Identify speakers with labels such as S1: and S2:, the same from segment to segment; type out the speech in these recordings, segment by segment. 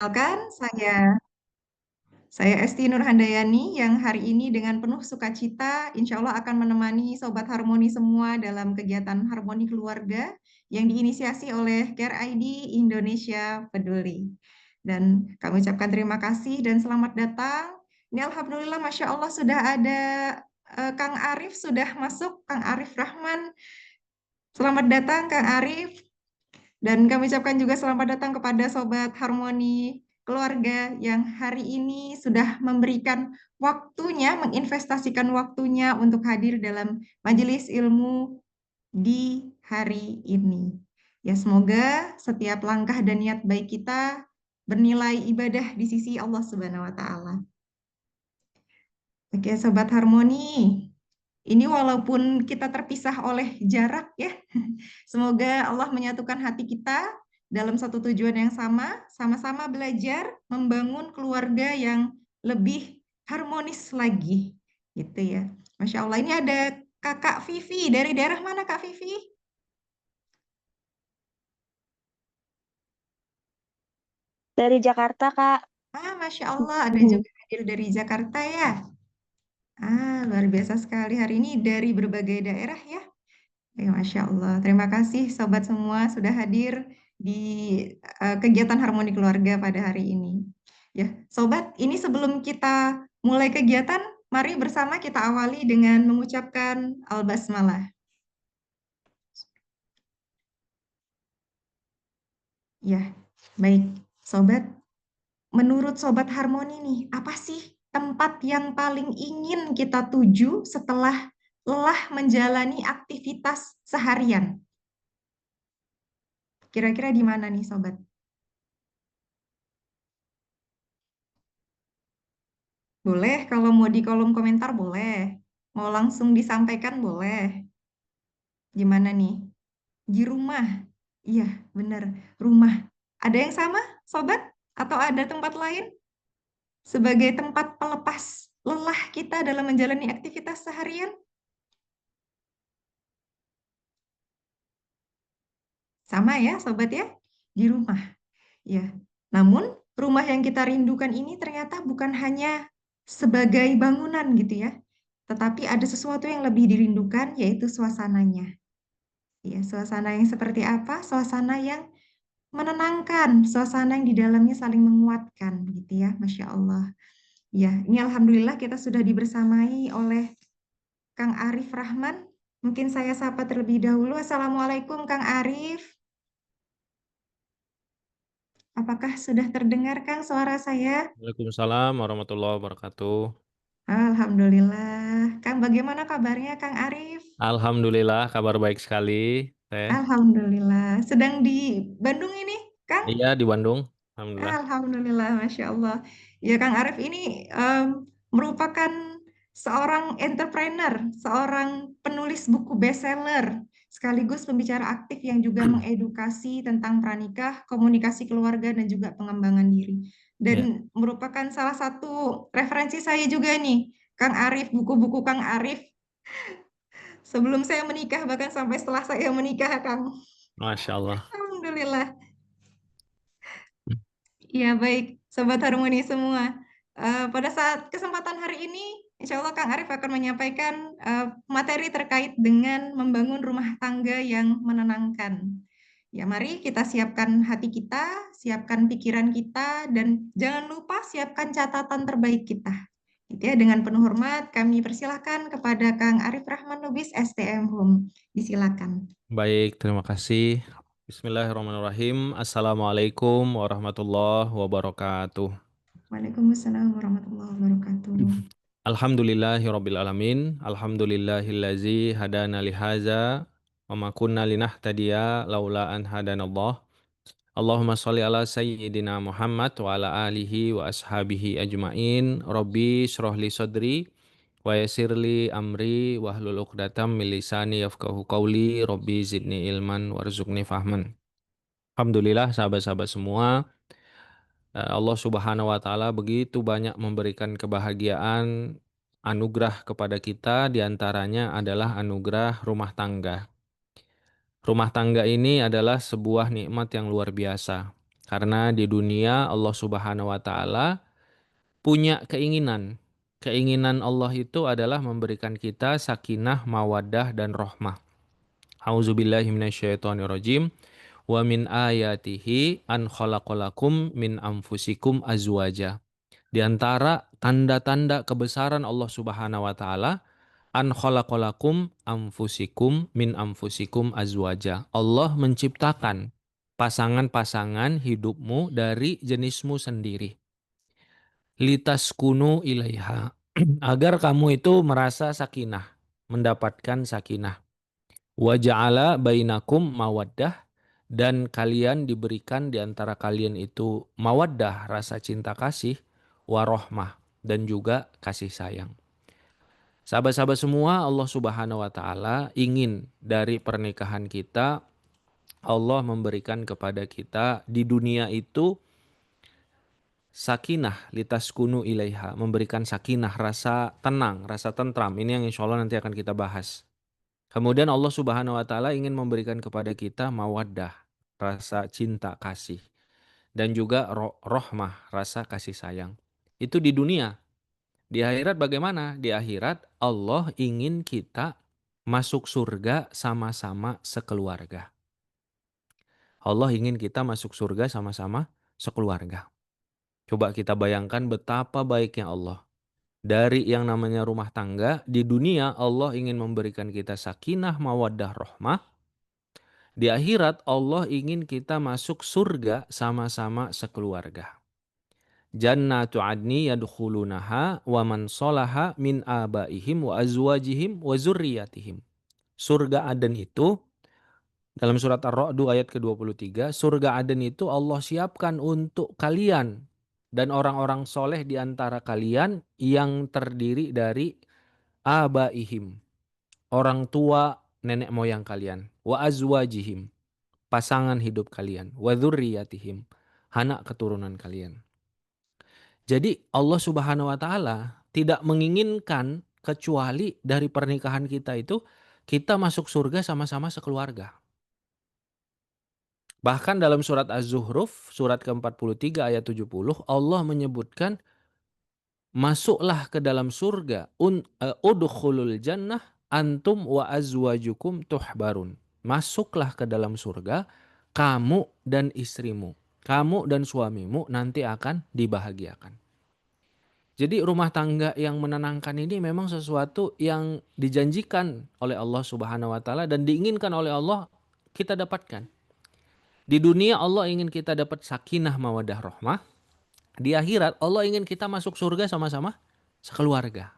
S1: Perkenalkan, saya Esti Nurhandayani yang hari ini dengan penuh sukacita insya Allah akan menemani Sobat Harmoni semua dalam kegiatan Harmoni Keluarga yang diinisiasi oleh Care ID Indonesia Peduli. Dan kami ucapkan terima kasih dan selamat datang. Ini Alhamdulillah Masya Allah sudah ada Kang Arif sudah masuk, Kang Arif Rahman. Selamat datang Kang Arif. Dan kami ucapkan juga selamat datang kepada Sobat Harmoni Keluarga yang hari ini sudah memberikan waktunya, menginvestasikan waktunya untuk hadir dalam majelis ilmu di hari ini. Ya, semoga setiap langkah dan niat baik kita bernilai ibadah di sisi Allah Subhanahu wa taala. Oke, Sobat Harmoni. Ini walaupun kita terpisah oleh jarak ya, semoga Allah menyatukan hati kita dalam satu tujuan yang sama-sama belajar membangun keluarga yang lebih harmonis lagi, gitu ya. Masya Allah, ini ada Kakak Vivi, dari daerah mana Kak Vivi?
S2: Dari Jakarta, Kak.
S1: Masya Allah, ada
S2: Hmm.
S1: juga hadir dari Jakarta ya. Luar biasa sekali hari ini dari berbagai daerah ya. Ya, Masya Allah. Terima kasih sobat semua sudah hadir di kegiatan Harmoni Keluarga pada hari ini. Ya, sobat, ini sebelum kita mulai kegiatan, mari bersama kita awali dengan mengucapkan Al-Basmalah. Ya, baik, sobat. Menurut sobat Harmoni nih, apa sih tempat yang paling ingin kita tuju setelah lelah menjalani aktivitas seharian? Kira-kira di mana nih, sobat? Boleh, kalau mau di kolom komentar boleh. Mau langsung disampaikan boleh. Gimana nih? Di rumah. Iya, benar. Rumah. Ada yang sama, sobat? Atau ada tempat lain? Sebagai tempat pelepas lelah kita dalam menjalani aktivitas seharian? Sama ya, sobat ya? Di rumah. Ya. Namun, rumah yang kita rindukan ini ternyata bukan hanya sebagai bangunan gitu ya. Tetapi ada sesuatu yang lebih dirindukan, yaitu suasananya. Ya, suasana yang seperti apa? Suasana yang menenangkan, suasana yang di dalamnya saling menguatkan, gitu ya, Masya Allah. Ya, ini Alhamdulillah kita sudah dibersamai oleh Kang Arif Rahman. Mungkin saya sapa terlebih dahulu. Assalamualaikum, Kang Arif. Apakah sudah terdengar, Kang, suara saya?
S3: Waalaikumsalam warahmatullahi wabarakatuh.
S1: Alhamdulillah. Kang, bagaimana kabarnya, Kang Arif?
S3: Alhamdulillah kabar baik sekali, Teh.
S1: Alhamdulillah. Sedang di Bandung ini, Kang?
S3: Iya di Bandung. Alhamdulillah.
S1: Alhamdulillah, Masya Allah. Ya, Kang Arif ini merupakan seorang entrepreneur, seorang penulis buku bestseller, sekaligus pembicara aktif yang juga mengedukasi tentang pranikah, komunikasi keluarga, dan juga pengembangan diri.
S3: Ya.
S1: Dan merupakan salah satu referensi saya juga nih, Kang Arif, buku-buku Kang Arif. Sebelum saya menikah, bahkan sampai setelah saya menikah, Kang.
S3: Masya Allah.
S1: Alhamdulillah. Iya, baik, Sobat Harmoni semua. Pada saat kesempatan hari ini, insya Allah Kang Arif akan menyampaikan materi terkait dengan membangun rumah tangga yang menenangkan. Ya, mari kita siapkan hati kita, siapkan pikiran kita, dan jangan lupa siapkan catatan terbaik kita. Gitu ya, dengan penuh hormat, kami persilahkan kepada Kang Arif Rahman Lubis, STM Home. Disilakan.
S3: Baik, terima kasih. Bismillahirrahmanirrahim. Assalamualaikum warahmatullahi wabarakatuh.
S1: Waalaikumsalam warahmatullahi wabarakatuh.
S3: Alhamdulillahirabbil alamin. Alhamdulillahillazi hadana lihaza wa ma kunna linahtadiya laula an hadanallah. Allahumma sholli ala sayyidina Muhammad wa ala alihi wa ashabihi ajmain. Rabbi shrah li sadri wa yassirli amri wahlul 'uqdatam min lisani yafqahu qawli. Rabbi zidni ilman warzuqni fahman. Alhamdulillah sahabat-sahabat semua, Allah Subhanahu wa taala begitu banyak memberikan kebahagiaan, anugerah kepada kita, diantaranya adalah anugerah rumah tangga. Rumah tangga ini adalah sebuah nikmat yang luar biasa. Karena di dunia Allah Subhanahu wa taala punya keinginan. Keinginan Allah itu adalah memberikan kita sakinah, mawaddah dan rahmah. Auzubillahi minasyaitonirrajim. Wa min ayatihi an khalaqalakum min anfusikum azwaja. Di antara tanda-tanda kebesaran Allah Subhanahu wa taala, an khalaqalakum anfusikum min anfusikum azwaja. Allah menciptakan pasangan-pasangan hidupmu dari jenismu sendiri. Litaskunu ilaiha. Agar kamu itu merasa sakinah, mendapatkan sakinah. Wa ja'ala bainakum mawaddah, dan kalian diberikan di antara kalian itu mawaddah, rasa cinta kasih, warohmah, dan juga kasih sayang. Sahabat-sahabat semua, Allah Subhanahu wa taala ingin dari pernikahan kita, Allah memberikan kepada kita di dunia itu sakinah, litaskunu ilaiha, memberikan sakinah, rasa tenang, rasa tentram. Ini yang insya Allah nanti akan kita bahas. Kemudian Allah Subhanahu wa taala ingin memberikan kepada kita mawaddah, rasa cinta kasih, dan juga rohmah, rasa kasih sayang. Itu di dunia. Di akhirat bagaimana? Di akhirat Allah ingin kita masuk surga sama-sama sekeluarga. Allah ingin kita masuk surga sama-sama sekeluarga. Coba kita bayangkan betapa baiknya Allah. Dari yang namanya rumah tangga, di dunia Allah ingin memberikan kita sakinah, mawaddah, rahmah. Di akhirat Allah ingin kita masuk surga sama-sama sekeluarga. Jannatu adni yadkhulunaha wa man salaha min abaihim wa azwajihim wa zurriyatihim. Surga Aden itu dalam surat Ar-Ra'd ayat ke-23, surga Aden itu Allah siapkan untuk kalian dan orang-orang soleh di antara kalian yang terdiri dari abaihim, orang tua nenek moyang kalian, wa azwajihim, pasangan hidup kalian, wa dzurriyyatihim, anak keturunan kalian. Jadi Allah Subhanahu wa taala tidak menginginkan kecuali dari pernikahan kita itu kita masuk surga sama-sama sekeluarga. Bahkan dalam surat Az-Zuhruf, surat ke-43 ayat 70, Allah menyebutkan masuklah ke dalam surga, udkhulul jannah antum wa azwajukum tuhbarun. Masuklah ke dalam surga, kamu dan istrimu, kamu dan suamimu nanti akan dibahagiakan. Jadi rumah tangga yang menenangkan ini memang sesuatu yang dijanjikan oleh Allah Subhanahu wa taala dan diinginkan oleh Allah kita dapatkan. Di dunia Allah ingin kita dapat sakinah mawadah rahmah. Di akhirat Allah ingin kita masuk surga sama-sama sekeluarga.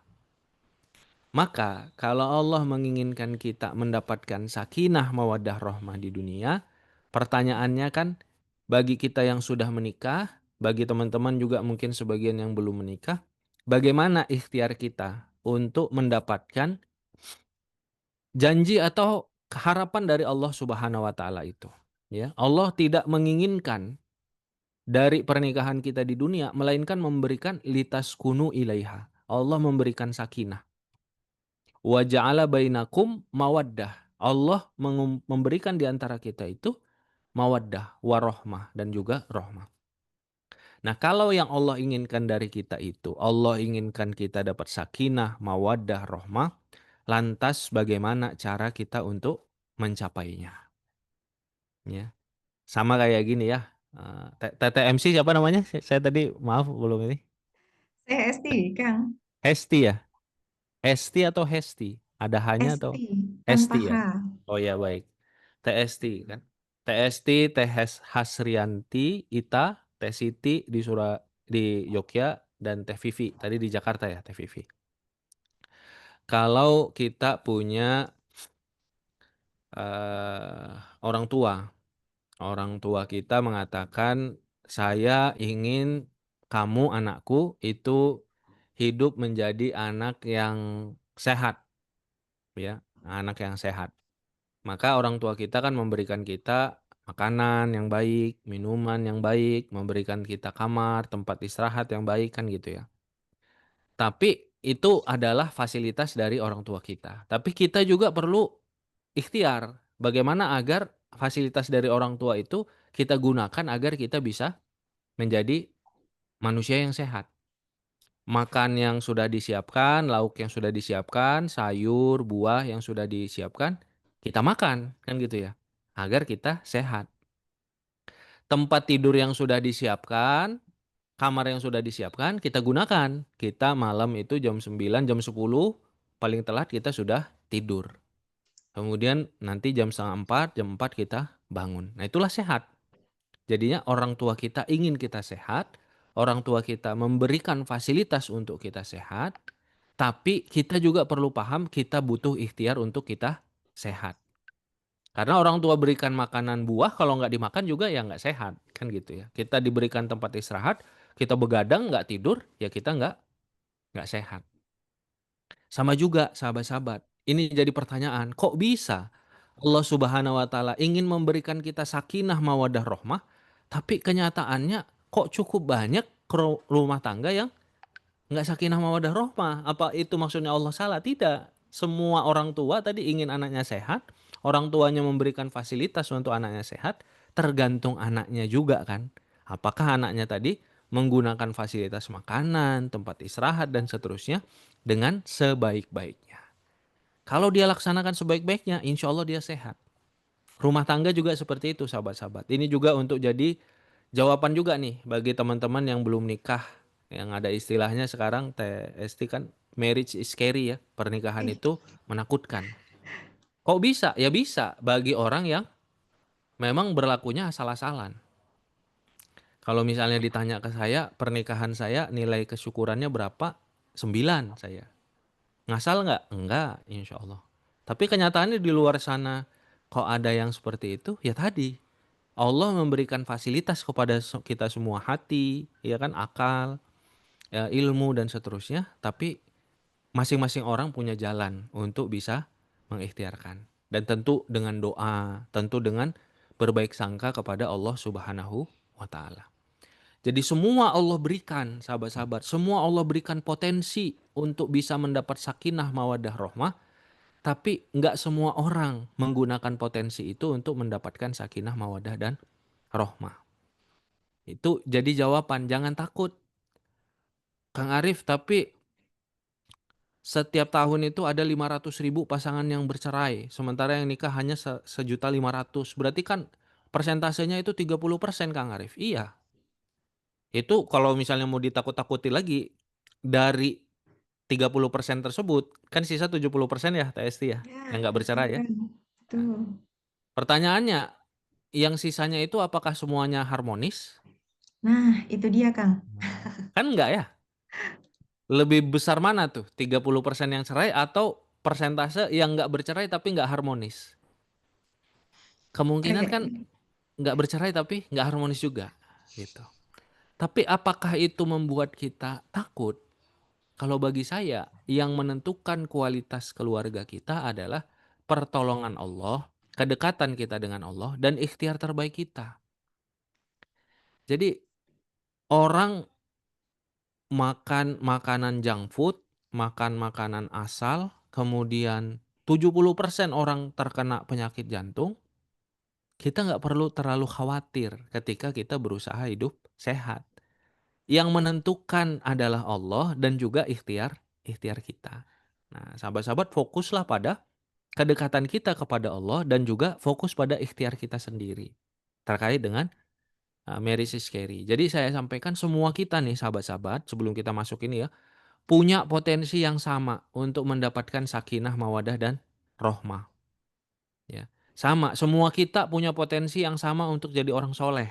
S3: Maka kalau Allah menginginkan kita mendapatkan sakinah mawadah rahmah di dunia, pertanyaannya kan bagi kita yang sudah menikah, bagi teman-teman juga mungkin sebagian yang belum menikah, bagaimana ikhtiar kita untuk mendapatkan janji atau harapan dari Allah Subhanahu wa taala itu, ya. Allah tidak menginginkan dari pernikahan kita di dunia melainkan memberikan litaskunu ilaiha. Allah memberikan sakinah. Wa ja'ala bainakum mawaddah. Allah memberikan di antara kita itu mawaddah, warohmah, dan juga rohmah. Nah, kalau yang Allah inginkan dari kita itu, Allah inginkan kita dapat sakinah, mawaddah, rohmah, lantas bagaimana cara kita untuk mencapainya? Ya. Sama kayak gini ya. TTMC siapa namanya? Saya tadi maaf belum ini.
S1: Saya Esti, Kang.
S3: Hesti ya? Hesti atau Hesti? Ada hanya atau
S1: Esti, tanpa
S3: Hesti
S1: H.
S3: ya? Oh ya baik. TST kan? TST, Hasrianti, Ita, Teh Siti di Yogyakarta, dan Teh Vivi. Tadi di Jakarta ya, Teh Vivi. Kalau kita punya uh, orang tua, orang tua kita mengatakan, saya ingin kamu anakku itu hidup menjadi anak yang sehat, ya, anak yang sehat. Maka orang tua kita kan memberikan kita makanan yang baik, minuman yang baik, memberikan kita kamar, tempat istirahat yang baik kan gitu ya. Tapi itu adalah fasilitas dari orang tua kita. Tapi kita juga perlu ikhtiar bagaimana agar fasilitas dari orang tua itu kita gunakan agar kita bisa menjadi manusia yang sehat. Makan yang sudah disiapkan, lauk yang sudah disiapkan, sayur, buah yang sudah disiapkan, kita makan, kan gitu ya. Agar kita sehat. Tempat tidur yang sudah disiapkan, kamar yang sudah disiapkan, kita gunakan. Kita malam itu jam 9, jam 10, paling telat kita sudah tidur. Kemudian nanti jam setengah 4, jam 4 kita bangun. Nah itulah sehat. Jadinya orang tua kita ingin kita sehat, orang tua kita memberikan fasilitas untuk kita sehat, tapi kita juga perlu paham kita butuh ikhtiar untuk kita sehat. Karena orang tua berikan makanan buah, kalau nggak dimakan juga ya nggak sehat, kan gitu ya. Kita diberikan tempat istirahat, kita begadang nggak tidur, ya kita nggak sehat. Sama juga sahabat-sahabat, ini jadi pertanyaan, kok bisa Allah Subhanahu wa taala ingin memberikan kita sakinah mawadah rohmah, tapi kenyataannya kok cukup banyak rumah tangga yang nggak sakinah mawadah rohmah. Apa itu maksudnya Allah salah? Tidak. Semua orang tua tadi ingin anaknya sehat, orang tuanya memberikan fasilitas untuk anaknya sehat, tergantung anaknya juga kan. Apakah anaknya tadi menggunakan fasilitas makanan, tempat istirahat dan seterusnya dengan sebaik-baiknya. Kalau dia laksanakan sebaik-baiknya, insya Allah dia sehat. Rumah tangga juga seperti itu sahabat-sahabat. Ini juga untuk jadi jawaban juga nih bagi teman-teman yang belum nikah. Yang ada istilahnya sekarang TST kan, marriage is scary ya. Pernikahan
S1: Eh,
S3: itu menakutkan. Kok bisa? Ya bisa bagi orang yang memang berlakunya asal-asalan. Kalau misalnya ditanya ke saya, pernikahan saya nilai kesyukurannya berapa? 9 saya. Ngasal nggak? Enggak, insya Allah. Tapi kenyataannya di luar sana, kok ada yang seperti itu? Ya tadi, Allah memberikan fasilitas kepada kita semua, hati, ya kan, akal, ya, ilmu dan seterusnya. Tapi masing-masing orang punya jalan untuk bisa mengikhtiarkan. Dan tentu dengan doa, tentu dengan berbaik sangka kepada Allah Subhanahu wa taala. Jadi semua Allah berikan, sahabat-sahabat, semua Allah berikan potensi untuk bisa mendapat sakinah mawadah rohmah, tapi nggak semua orang menggunakan potensi itu untuk mendapatkan sakinah mawadah dan rohmah. Itu jadi jawaban, jangan takut Kang Arif, tapi setiap tahun itu ada 500.000 pasangan yang bercerai, sementara yang nikah hanya 1.500.000. Berarti kan persentasenya itu 30% Kang Arif. Iya, itu kalau misalnya mau ditakut-takuti lagi, dari 30% tersebut, kan sisa 70% ya TST ya,
S1: ya,
S3: yang nggak
S1: betul
S3: bercerai ya.
S1: kan.
S3: Nah,
S1: Betul.
S3: pertanyaannya, yang sisanya itu apakah semuanya harmonis?
S1: Nah, itu dia, Kang.
S3: Kan enggak ya? Lebih besar mana tuh? 30% yang cerai atau persentase yang nggak bercerai tapi nggak harmonis? Kemungkinan
S1: Agak,
S3: kan nggak bercerai tapi nggak harmonis juga, gitu. Tapi apakah itu membuat kita takut? Kalau bagi saya, yang menentukan kualitas keluarga kita adalah pertolongan Allah, kedekatan kita dengan Allah, dan ikhtiar terbaik kita. Jadi orang makan makanan junk food, makan makanan asal, kemudian 70% orang terkena penyakit jantung, kita nggak perlu terlalu khawatir ketika kita berusaha hidup sehat. Yang menentukan adalah Allah dan juga ikhtiar ikhtiar kita. Nah, sahabat-sahabat, fokuslah pada kedekatan kita kepada Allah dan juga fokus pada ikhtiar kita sendiri terkait dengan marriage is scary. Jadi saya sampaikan semua kita nih sahabat-sahabat, sebelum kita masuk ini ya, punya potensi yang sama untuk mendapatkan sakinah, mawadah dan rohmah. Ya, sama. Semua kita punya potensi yang sama untuk jadi orang soleh,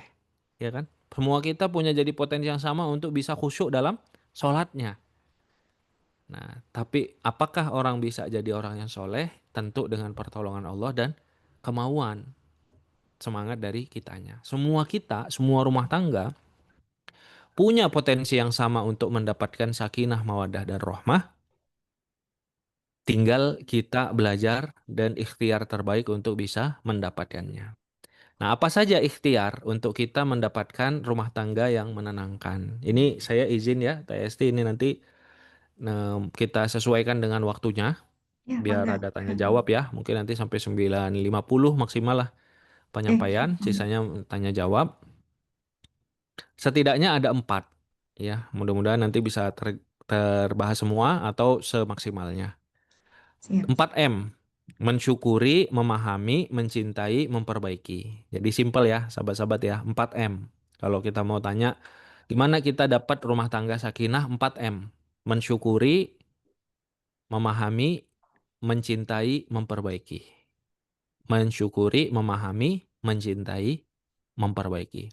S3: ya kan? Semua kita punya jadi potensi yang sama untuk bisa khusyuk dalam sholatnya. Nah, tapi apakah orang bisa jadi orang yang soleh? Tentu dengan pertolongan Allah dan kemauan, semangat dari kitanya. Semua kita, semua rumah tangga punya potensi yang sama untuk mendapatkan sakinah, mawadah, dan rohmah. Tinggal kita belajar dan ikhtiar terbaik untuk bisa mendapatkannya. Nah, apa saja ikhtiar untuk kita mendapatkan rumah tangga yang menenangkan? Ini saya izin ya, TST, ini nanti kita sesuaikan dengan waktunya
S1: Ya,
S3: biar
S1: mangga.
S3: ada tanya jawab ya. Mungkin nanti sampai 9.50 maksimal lah penyampaian, sisanya tanya jawab. Setidaknya ada 4 ya. Mudah-mudahan nanti bisa terbahas semua atau semaksimalnya.
S1: Siap.
S3: 4M. Mensyukuri, memahami, mencintai, memperbaiki. Jadi simpel ya, sahabat-sahabat ya. 4M. Kalau kita mau tanya, gimana kita dapat rumah tangga sakinah? 4M. Mensyukuri, memahami, mencintai, memperbaiki. Mensyukuri, memahami, mencintai, memperbaiki.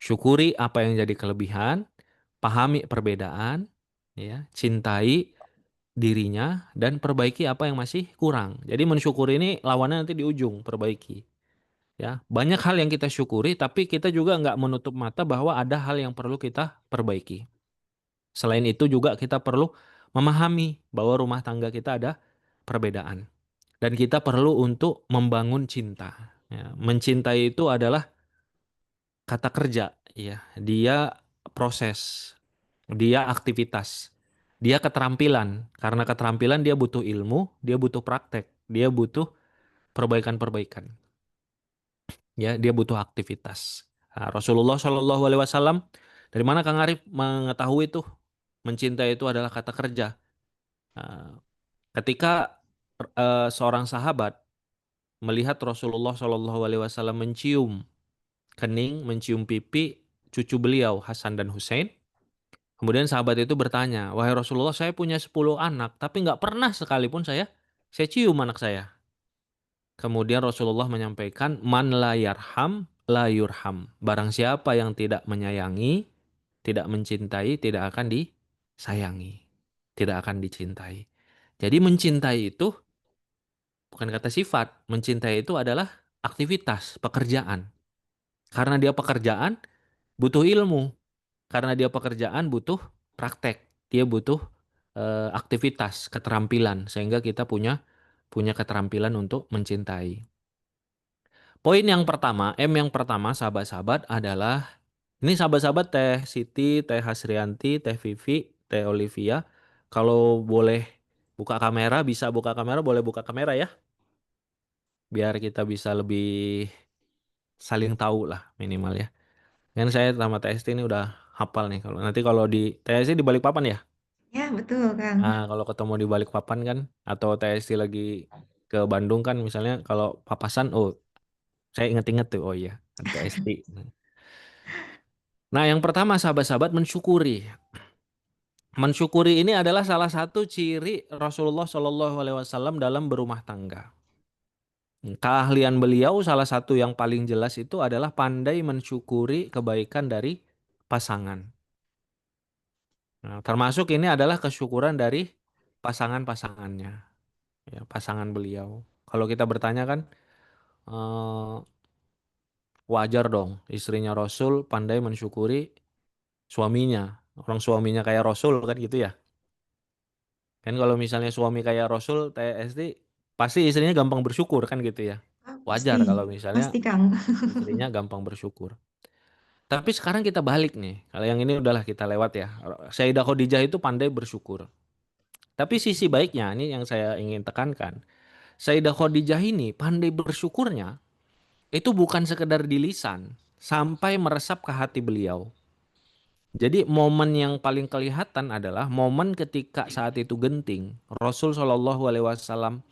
S3: Syukuri apa yang jadi kelebihan, pahami perbedaan, ya, cintai dirinya dan perbaiki apa yang masih kurang. Jadi mensyukuri ini lawannya nanti di ujung, perbaiki. Ya, banyak hal yang kita syukuri, tapi kita juga nggak menutup mata bahwa ada hal yang perlu kita perbaiki. Selain itu juga kita perlu memahami bahwa rumah tangga kita ada perbedaan. Dan kita perlu untuk membangun cinta. Ya, mencintai itu adalah kata kerja, ya. Dia proses, dia aktivitas, dia keterampilan. Karena keterampilan dia butuh ilmu, dia butuh praktek, dia butuh perbaikan-perbaikan. Ya, dia butuh aktivitas. Nah, Rasulullah Shallallahu Alaihi Wasallam, dari mana Kang Arif mengetahui itu mencintai itu adalah kata kerja? Nah, ketika seorang sahabat melihat Rasulullah Shallallahu Alaihi Wasallam mencium kening, mencium pipi cucu beliau Hasan dan Hussein. Kemudian sahabat itu bertanya, wahai Rasulullah, saya punya 10 anak, tapi nggak pernah sekalipun saya cium anak saya. Kemudian Rasulullah menyampaikan, man la yarham, la yurham. Barang siapa yang tidak menyayangi, tidak mencintai, tidak akan disayangi. Tidak akan dicintai. Jadi mencintai itu bukan kata sifat. Mencintai itu adalah aktivitas, pekerjaan. Karena dia pekerjaan, butuh ilmu. Karena dia pekerjaan butuh praktek, dia butuh aktivitas, keterampilan, sehingga kita punya keterampilan untuk mencintai. Poin yang pertama, M yang pertama, sahabat-sahabat adalah ini sahabat-sahabat Teh Siti, Teh Hasrianti, Teh Vivi, Teh Olivia. Kalau boleh buka kamera, bisa buka kamera, boleh buka kamera ya, biar kita bisa lebih saling tahu lah minimal ya. Kan saya sama Teh Esti ini udah hafal nih. Kalau di Teh Esti di Balikpapan ya.
S1: Ya, betul, Kang.
S3: Nah, kalau ketemu di Balikpapan kan, atau TST lagi ke Bandung kan, misalnya kalau papasan, oh saya inget-inget tuh, oh iya, kan TST. Nah, yang pertama sahabat-sahabat mensyukuri. Mensyukuri ini adalah salah satu ciri Rasulullah Shallallahu Alaihi Wasallam dalam berumah tangga. Keahlian beliau salah satu yang paling jelas itu adalah pandai mensyukuri kebaikan dari pasangan. Nah, termasuk ini adalah kesyukuran dari pasangan-pasangannya. Ya, pasangan beliau. Kalau kita bertanya kan eh, wajar dong istrinya Rasul pandai mensyukuri suaminya. Orang suaminya kayak Rasul kan gitu ya. Kan kalau misalnya suami kayak Rasul TSD pasti istrinya gampang bersyukur kan gitu ya.
S1: Ah,
S3: Wajar
S1: pasti,
S3: kalau misalnya
S1: pasti, Kang.
S3: istrinya gampang bersyukur. Tapi sekarang kita balik nih. Kalau yang ini udahlah kita lewat ya. Sayyidah Khadijah itu pandai bersyukur. Tapi sisi baiknya ini yang saya ingin tekankan. Sayyidah Khadijah ini pandai bersyukurnya itu bukan sekedar di lisan, sampai meresap ke hati beliau. Jadi momen yang paling kelihatan adalah momen ketika saat itu genting, Rasul Shallallahu Alaihi Wasallam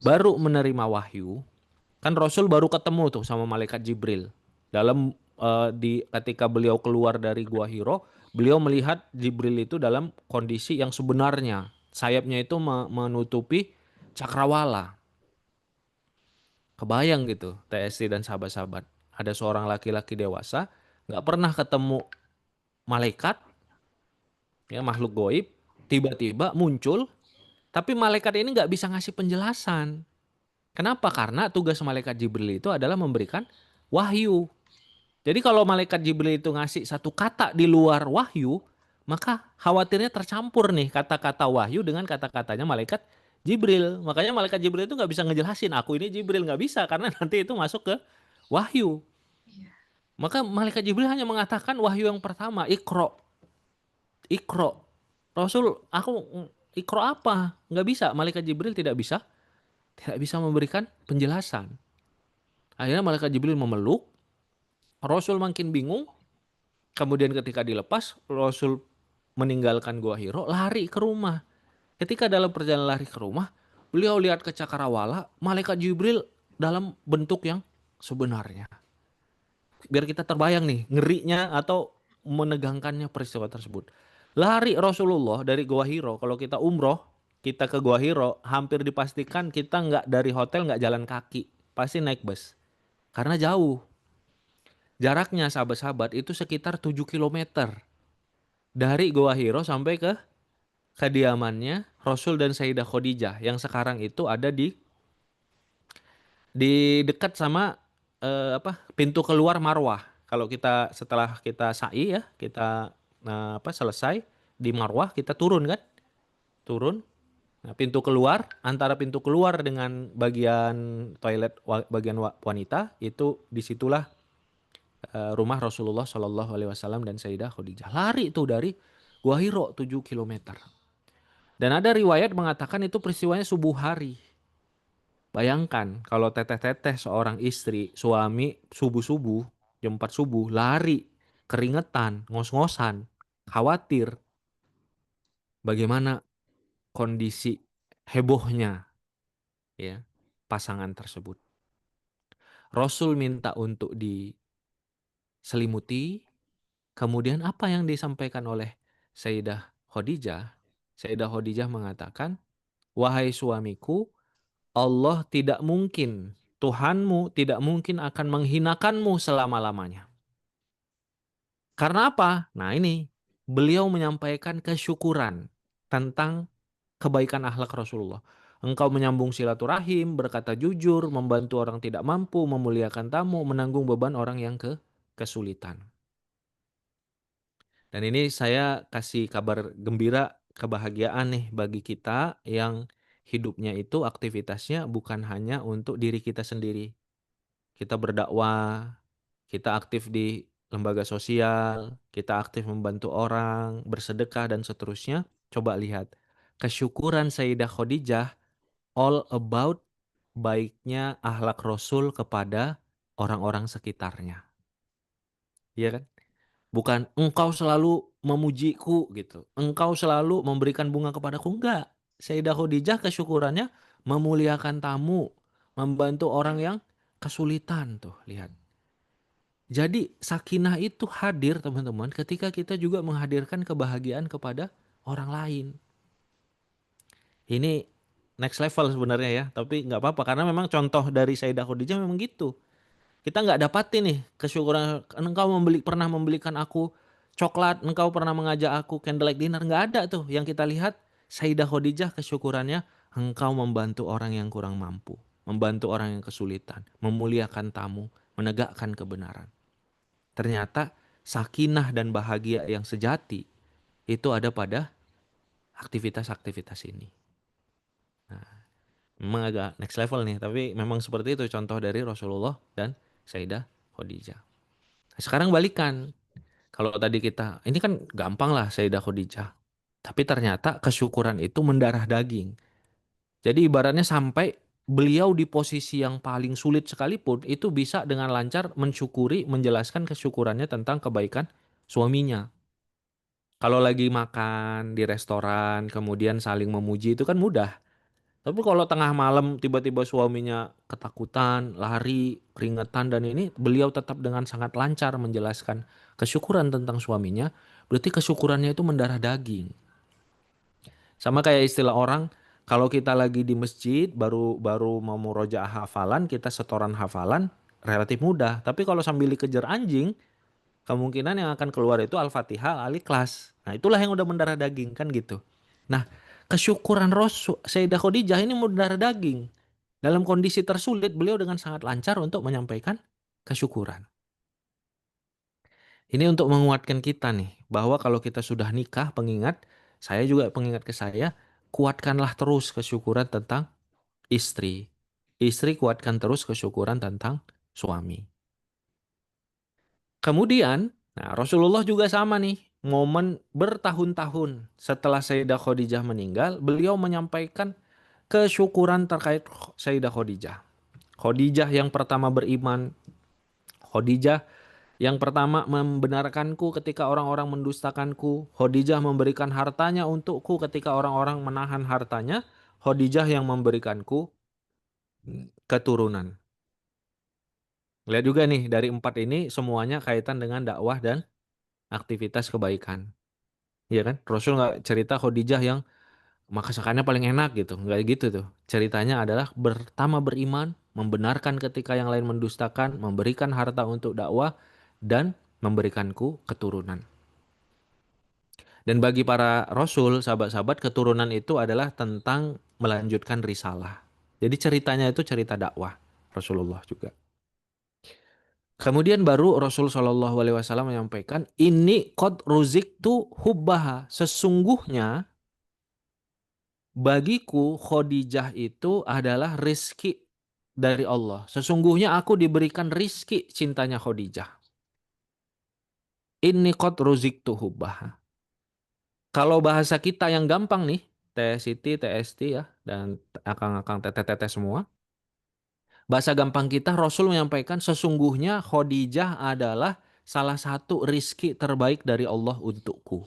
S3: baru menerima wahyu, kan Rasul baru ketemu tuh sama malaikat Jibril. Dalam ketika beliau keluar dari Gua Hiro, beliau melihat Jibril itu dalam kondisi yang sebenarnya, sayapnya itu menutupi cakrawala. Kebayang gitu, TSC dan sahabat-sahabat. Ada seorang laki-laki dewasa, nggak pernah ketemu malaikat, ya makhluk goib, tiba-tiba muncul, tapi malaikat ini nggak bisa ngasih penjelasan. Kenapa? Karena tugas malaikat Jibril itu adalah memberikan wahyu. Jadi kalau malaikat Jibril itu ngasih satu kata di luar wahyu, maka khawatirnya tercampur nih kata-kata wahyu dengan kata-katanya malaikat Jibril. Makanya malaikat Jibril itu nggak bisa ngejelasin, aku ini Jibril, nggak bisa karena nanti itu masuk ke wahyu. Maka malaikat Jibril hanya mengatakan wahyu yang pertama, Iqra. Iqra. Rasul, aku Iqra apa? Nggak bisa. Malaikat Jibril tidak bisa memberikan penjelasan. Akhirnya malaikat Jibril memeluk, Rasul makin bingung, kemudian ketika dilepas, Rasul meninggalkan Gua Hiro, lari ke rumah. Ketika dalam perjalanan lari ke rumah, beliau lihat ke cakrawala, malaikat Jibril dalam bentuk yang sebenarnya. Biar kita terbayang nih, ngerinya atau menegangkannya peristiwa tersebut. Lari Rasulullah dari Gua Hiro, kalau kita umroh, kita ke Gua Hiro, hampir dipastikan kita nggak dari hotel, nggak jalan kaki. Pasti naik bus. Karena jauh. Jaraknya sahabat-sahabat itu sekitar 7 kilometer. Dari Gua Hiro sampai ke kediamannya Rasul dan Sayyidah Khadijah. Yang sekarang itu ada di dekat sama pintu keluar Marwah. Kalau kita setelah kita sa'i ya, kita selesai di Marwah, kita turun kan? Turun. Nah, pintu keluar antara pintu keluar dengan bagian toilet bagian wanita itu disitulah rumah Rasulullah Shallallahu Alaihi Wasallam dan Sayyidah Khadijah. Lari itu dari Gua Hiro 7 kilometer. Dan ada riwayat mengatakan itu peristiwanya subuh hari. Bayangkan kalau teteh-teteh seorang istri, suami subuh-subuh, jam 4 subuh, lari, keringetan, ngos-ngosan, khawatir. Bagaimana kondisi hebohnya ya pasangan tersebut. Rasul minta untuk diselimuti, kemudian apa yang disampaikan oleh Sayyidah Khadijah? Sayyidah Khadijah mengatakan, "Wahai suamiku, Allah tidak mungkin, Tuhanmu tidak mungkin akan menghinakanmu selama-lamanya." Karena apa? Nah ini, beliau menyampaikan kesyukuran tentang kebaikan akhlak Rasulullah. Engkau menyambung silaturahim, berkata jujur, membantu orang tidak mampu, memuliakan tamu, menanggung beban orang yang kesulitan. Dan ini saya kasih kabar gembira, kebahagiaan nih bagi kita yang hidupnya itu aktivitasnya bukan hanya untuk diri kita sendiri. Kita berdakwah, kita aktif di lembaga sosial, kita aktif membantu orang, bersedekah dan seterusnya. Coba lihat, kesyukuran Sayyidah Khadijah all about baiknya akhlak Rasul kepada orang-orang sekitarnya. Iya kan? Bukan engkau selalu memujiku gitu. Engkau selalu memberikan bunga kepadaku. Enggak. Sayyidah Khadijah kesyukurannya memuliakan tamu, membantu orang yang kesulitan tuh, lihat. Jadi sakinah itu hadir teman-teman ketika kita juga menghadirkan kebahagiaan kepada orang lain. Ini next level sebenarnya ya, tapi nggak apa-apa karena memang contoh dari Sayyidah Khadijah memang gitu. Kita nggak dapatin nih kesyukuran, engkau pernah membelikan aku coklat, engkau pernah mengajak aku candlelight dinner, nggak ada tuh. Yang kita lihat Sayyidah Khadijah kesyukurannya engkau membantu orang yang kurang mampu, membantu orang yang kesulitan, memuliakan tamu, menegakkan kebenaran. Ternyata sakinah dan bahagia yang sejati itu ada pada aktivitas-aktivitas ini. Nah, memang agak next level nih, tapi memang seperti itu contoh dari Rasulullah dan Sayyidah Khadijah. Nah, sekarang balikan. Kalau tadi kita, ini kan gampang lah Sayyidah Khadijah. Tapi ternyata kesyukuran itu mendarah daging. Jadi ibaratnya sampai beliau di posisi yang paling sulit sekalipun itu bisa dengan lancar mensyukuri, menjelaskan kesyukurannya tentang kebaikan suaminya. Kalau lagi makan di restoran, kemudian saling memuji itu kan mudah. Tapi kalau tengah malam tiba-tiba suaminya ketakutan, lari, keringetan dan ini beliau tetap dengan sangat lancar menjelaskan kesyukuran tentang suaminya, berarti kesyukurannya itu mendarah daging. Sama kayak istilah orang, kalau kita lagi di masjid baru baru mau murojaah hafalan, kita setoran hafalan relatif mudah. Tapi kalau sambil dikejar anjing, kemungkinan yang akan keluar itu Al-Fatihah, Al-Ikhlas. Nah, itulah yang udah mendarah daging kan gitu. Nah, kesyukuran Rasul Sayyidah Khadijah ini mendarah daging. Dalam kondisi tersulit, beliau dengan sangat lancar untuk menyampaikan kesyukuran. Ini untuk menguatkan kita nih, bahwa kalau kita sudah nikah, pengingat, saya juga pengingat ke saya, kuatkanlah terus kesyukuran tentang istri. Istri kuatkan terus kesyukuran tentang suami. Kemudian, nah Rasulullah juga sama nih, momen bertahun-tahun setelah Sayyidah Khadijah meninggal, beliau menyampaikan kesyukuran terkait Sayyidah Khadijah. Khadijah yang pertama beriman. Khadijah yang pertama membenarkanku ketika orang-orang mendustakanku. Khadijah memberikan hartanya untukku ketika orang-orang menahan hartanya. Khadijah yang memberikanku keturunan. Lihat juga nih, dari 4 ini semuanya kaitan dengan dakwah dan aktivitas kebaikan. Iya kan? Rasul nggak cerita Khadijah yang masakannya paling enak gitu. Nggak gitu tuh. Ceritanya adalah pertama beriman, membenarkan ketika yang lain mendustakan, memberikan harta untuk dakwah, dan memberikanku keturunan. Dan bagi para rasul, sahabat-sahabat, keturunan itu adalah tentang melanjutkan risalah. Jadi ceritanya itu cerita dakwah Rasulullah juga. Kemudian baru Rasul Shallallahu Alaihi Wasallam menyampaikan, ini qad ruziktu hubbaha. Sesungguhnya bagiku Khadijah itu adalah rizki dari Allah. Sesungguhnya aku diberikan rizki cintanya Khadijah. Ini qad ruziktu hubbaha. Kalau bahasa kita yang gampang nih, TSIT, TST ya, dan akang-akang tete-tete semua. Bahasa gampang kita, Rasul menyampaikan sesungguhnya Khadijah adalah salah satu rizki terbaik dari Allah untukku.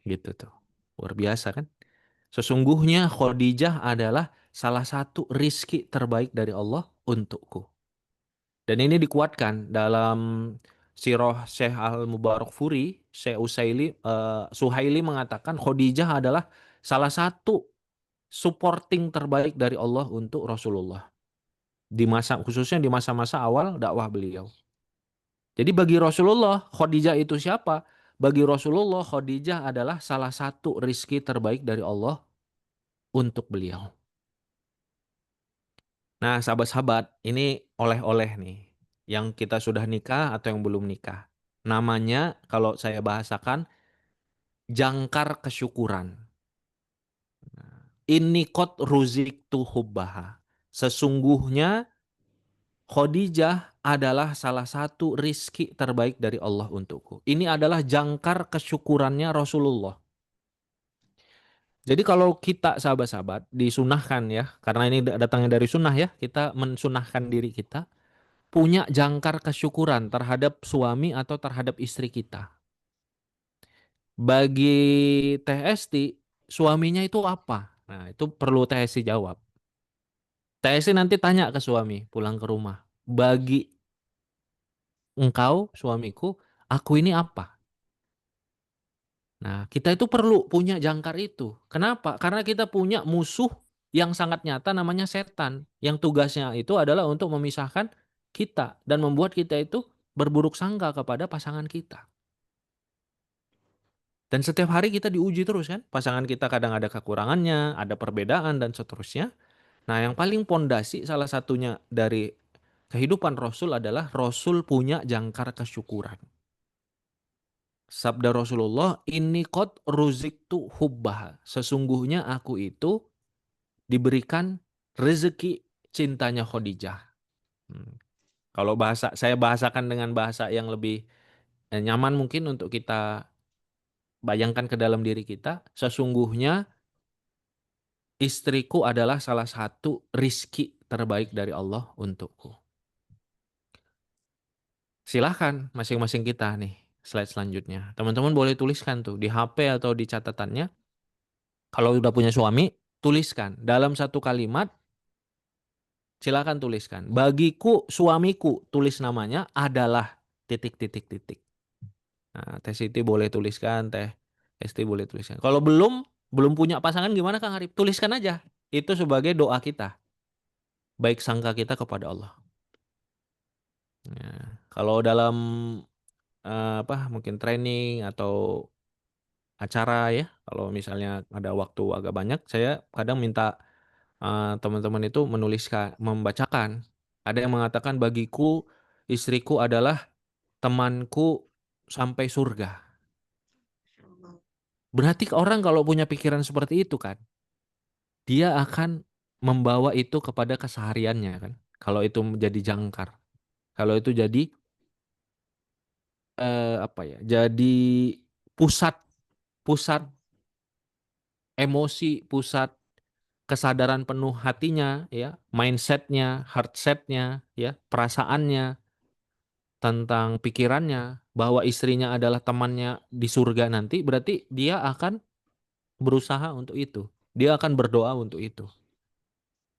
S3: Gitu tuh. Luar biasa kan? Sesungguhnya Khadijah adalah salah satu rizki terbaik dari Allah untukku. Dan ini dikuatkan dalam Sirah Syekh Al-Mubarakfuri, Syekh Suhaili mengatakan Khadijah adalah salah satu supporting terbaik dari Allah untuk Rasulullah. Khususnya di masa-masa awal dakwah beliau. Jadi bagi Rasulullah, Khadijah itu siapa? Bagi Rasulullah, Khadijah adalah salah satu rizki terbaik dari Allah untuk beliau. Nah, sahabat-sahabat, ini oleh-oleh nih. Yang kita sudah nikah atau yang belum nikah. Namanya, kalau saya bahasakan, jangkar kesyukuran. Ini kot ruzik hubbaha. Sesungguhnya Khadijah adalah salah satu rizki terbaik dari Allah untukku. Ini adalah jangkar kesyukurannya Rasulullah. Jadi kalau kita sahabat-sahabat disunahkan ya, karena ini datangnya dari sunnah ya, kita mensunahkan diri kita punya jangkar kesyukuran terhadap suami atau terhadap istri kita. Bagi Teh Esti, suaminya itu apa? Nah, itu perlu Teh Esti jawab. Teh Esti nanti tanya ke suami pulang ke rumah. Bagi engkau, suamiku, aku ini apa? Nah, kita itu perlu punya jangkar itu. Kenapa? Karena kita punya musuh yang sangat nyata namanya setan. Yang tugasnya itu adalah untuk memisahkan kita dan membuat kita itu berburuk sangka kepada pasangan kita. Dan setiap hari kita diuji terus kan. Pasangan kita kadang ada kekurangannya, ada perbedaan dan seterusnya. Nah, yang paling pondasi salah satunya dari kehidupan Rasul adalah Rasul punya jangkar kesyukuran. Sabda Rasulullah, ini qad ruziktu hubbaha. Sesungguhnya aku itu diberikan rezeki cintanya Khadijah. Hmm. Kalau saya bahasakan dengan bahasa yang lebih nyaman mungkin untuk kita bayangkan ke dalam diri kita. Sesungguhnya istriku adalah salah satu rizki terbaik dari Allah untukku. Silahkan masing-masing kita nih slide selanjutnya. Teman-teman boleh tuliskan tuh di HP atau di catatannya. Kalau udah punya suami, tuliskan. Dalam satu kalimat, silakan tuliskan. Bagiku, suamiku, tulis namanya adalah titik, titik, titik. Nah, Teh Siti boleh tuliskan, Teh Esti boleh tuliskan. Kalau belum punya pasangan gimana Kang Arif? Tuliskan aja. Itu sebagai doa kita. Baik sangka kita kepada Allah. Ya, kalau dalam mungkin training atau acara ya, kalau misalnya ada waktu agak banyak, saya kadang minta teman-teman itu membacakan. Ada yang mengatakan bagiku istriku adalah temanku sampai surga. Berarti orang kalau punya pikiran seperti itu kan, dia akan membawa itu kepada kesehariannya kan. Kalau itu menjadi jangkar, kalau itu jadi jadi pusat pusat emosi, pusat kesadaran penuh hatinya, ya, mindsetnya, heartsetnya, ya, perasaannya, tentang pikirannya bahwa istrinya adalah temannya di surga nanti, berarti dia akan berusaha untuk itu. Dia akan berdoa untuk itu.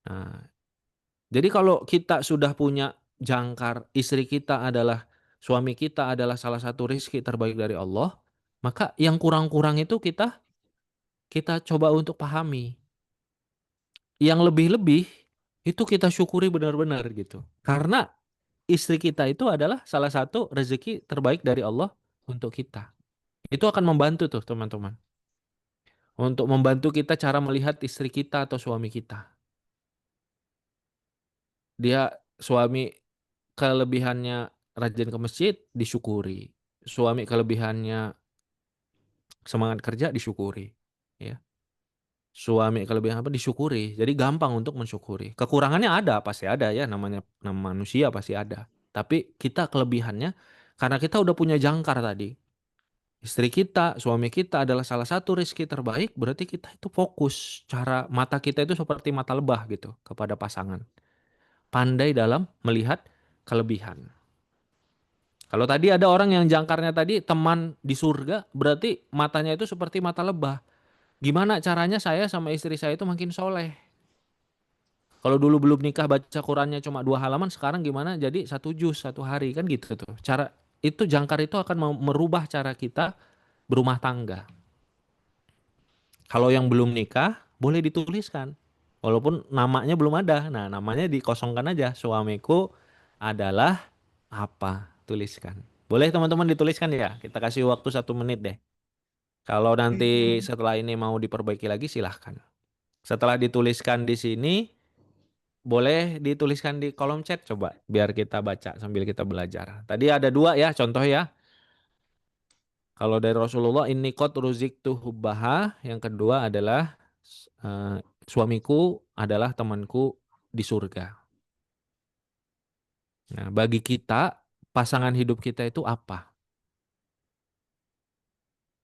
S3: Nah, jadi kalau kita sudah punya jangkar istri kita adalah suami kita adalah salah satu rizki terbaik dari Allah, maka yang kurang-kurang itu kita kita coba untuk pahami. Yang lebih-lebih itu kita syukuri benar-benar gitu. Karena istri kita itu adalah salah satu rezeki terbaik dari Allah untuk kita. Itu akan membantu tuh teman-teman. Untuk membantu kita cara melihat istri kita atau suami kita. Dia suami kelebihannya rajin ke masjid, disyukuri. Suami kelebihannya semangat kerja, disyukuri. Ya. Suami kelebihan apa, disyukuri. Jadi gampang untuk mensyukuri. Kekurangannya ada, pasti ada ya. Namanya manusia pasti ada. Tapi kita kelebihannya, karena kita udah punya jangkar tadi. Istri kita, suami kita adalah salah satu rezeki terbaik, berarti kita itu fokus. Cara mata kita itu seperti mata lebah gitu kepada pasangan. Pandai dalam melihat kelebihan. Kalau tadi ada orang yang jangkarnya tadi teman di surga, berarti matanya itu seperti mata lebah. Gimana caranya saya sama istri saya itu makin soleh? Kalau dulu belum nikah baca Qurannya cuma 2 halaman, sekarang gimana jadi 1 juz 1 hari, kan gitu tuh. Cara itu jangkar itu akan merubah cara kita berumah tangga. Kalau yang belum nikah boleh dituliskan. Walaupun namanya belum ada. Nah, namanya dikosongkan aja. Suamiku adalah apa? Tuliskan. Boleh teman-teman dituliskan ya. Kita kasih waktu 1 menit deh. Kalau nanti
S1: Oke.
S3: setelah ini mau diperbaiki lagi silahkan. Setelah dituliskan di sini, boleh dituliskan di kolom chat coba. Biar kita baca sambil kita belajar. Tadi ada 2 ya contoh ya. Kalau dari Rasulullah, ini kot ruzik tuh hubbaha. Yang kedua adalah eh, suamiku adalah temanku di surga. Nah, bagi kita pasangan hidup kita itu apa?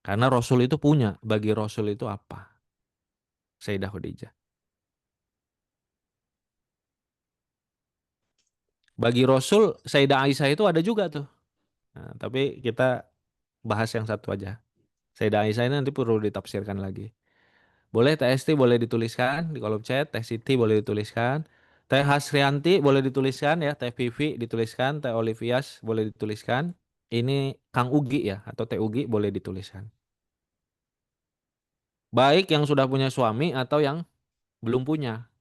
S3: Karena Rasul itu punya. Bagi Rasul itu apa? Sayyidah Khadijah. Bagi Rasul, Sayyidah Aisyah itu ada juga tuh. Nah, tapi kita bahas yang satu aja. Sayyidah Aisyah ini nanti perlu ditafsirkan lagi. Boleh Teh Esti boleh dituliskan di kolom chat, Teh Siti boleh dituliskan, Teh Hasrianti boleh dituliskan ya, Teh Vivi dituliskan, Teh Olivias boleh dituliskan. Ini Kang Ugi ya atau Teh Ugi boleh dituliskan. Baik yang sudah punya suami atau yang belum punya.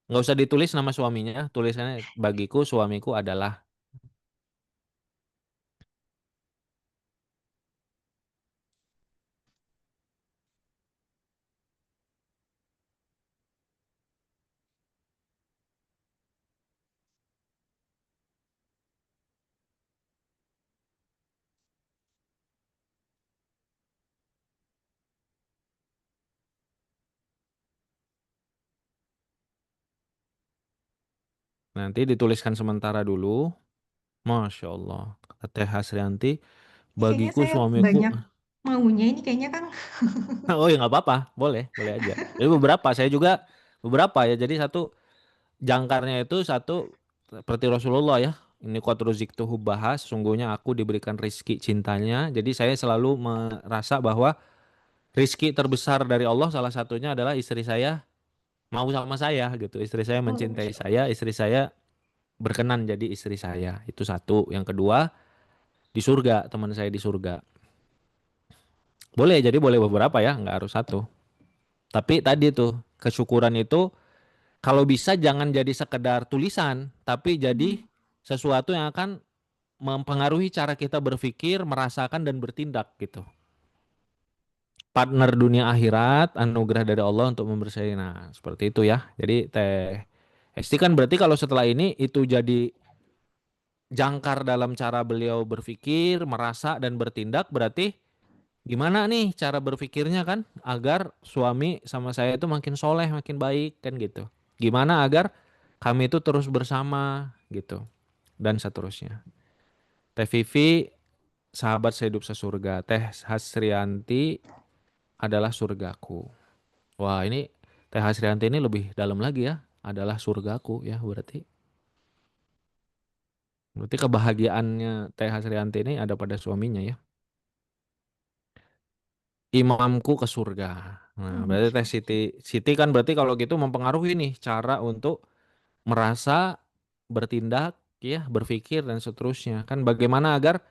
S3: Nggak usah ditulis nama suaminya, tulisannya bagiku suamiku adalah. Nanti dituliskan sementara dulu. Masya Allah. Kata Teh Hasrianti,
S1: Ini kayaknya
S3: bagiku
S1: saya
S3: suamiku.
S1: banyak maunya ini kayaknya Kang.
S3: Oh ya nggak apa-apa, boleh, boleh aja. Jadi beberapa, saya juga beberapa ya. Jadi satu jangkarnya itu satu seperti Rasulullah ya. Ini qad ruziktu hubbaha, sesungguhnya aku diberikan rizki cintanya. Jadi saya selalu merasa bahwa rizki terbesar dari Allah salah satunya adalah istri saya mau sama saya gitu. Istri saya
S1: Oh,
S3: mencintai
S1: Masya Allah.
S3: saya, istri saya berkenan jadi istri saya. Itu satu. Yang kedua, di surga, teman saya di surga. Boleh, jadi boleh beberapa ya, nggak harus satu. Tapi tadi tuh, kesyukuran itu kalau bisa jangan jadi sekedar tulisan, tapi jadi
S1: Hmm.
S3: sesuatu yang akan mempengaruhi cara kita berpikir, merasakan dan bertindak gitu. Partner dunia akhirat, anugerah dari Allah untuk membersamai. Nah, seperti itu ya. Jadi Teh Esti kan berarti kalau setelah ini itu jadi jangkar dalam cara beliau berpikir, merasa dan bertindak, berarti gimana nih cara berpikirnya kan agar suami sama saya itu makin soleh, makin baik kan gitu. Gimana agar kami itu terus bersama gitu dan seterusnya. Teh Vivi sahabat sehidup sesurga. Teh Hasrianti adalah surgaku. Wah ini Teh Hasrianti ini lebih dalam lagi ya, adalah surgaku ya berarti. Berarti kebahagiaannya Teh Hasrianti ini ada pada suaminya ya. Imamku ke surga. Nah, berarti
S1: Masya
S3: Teh Siti, Siti kan berarti kalau gitu mempengaruhi nih cara untuk merasa, bertindak, ya, berpikir dan seterusnya. Kan bagaimana agar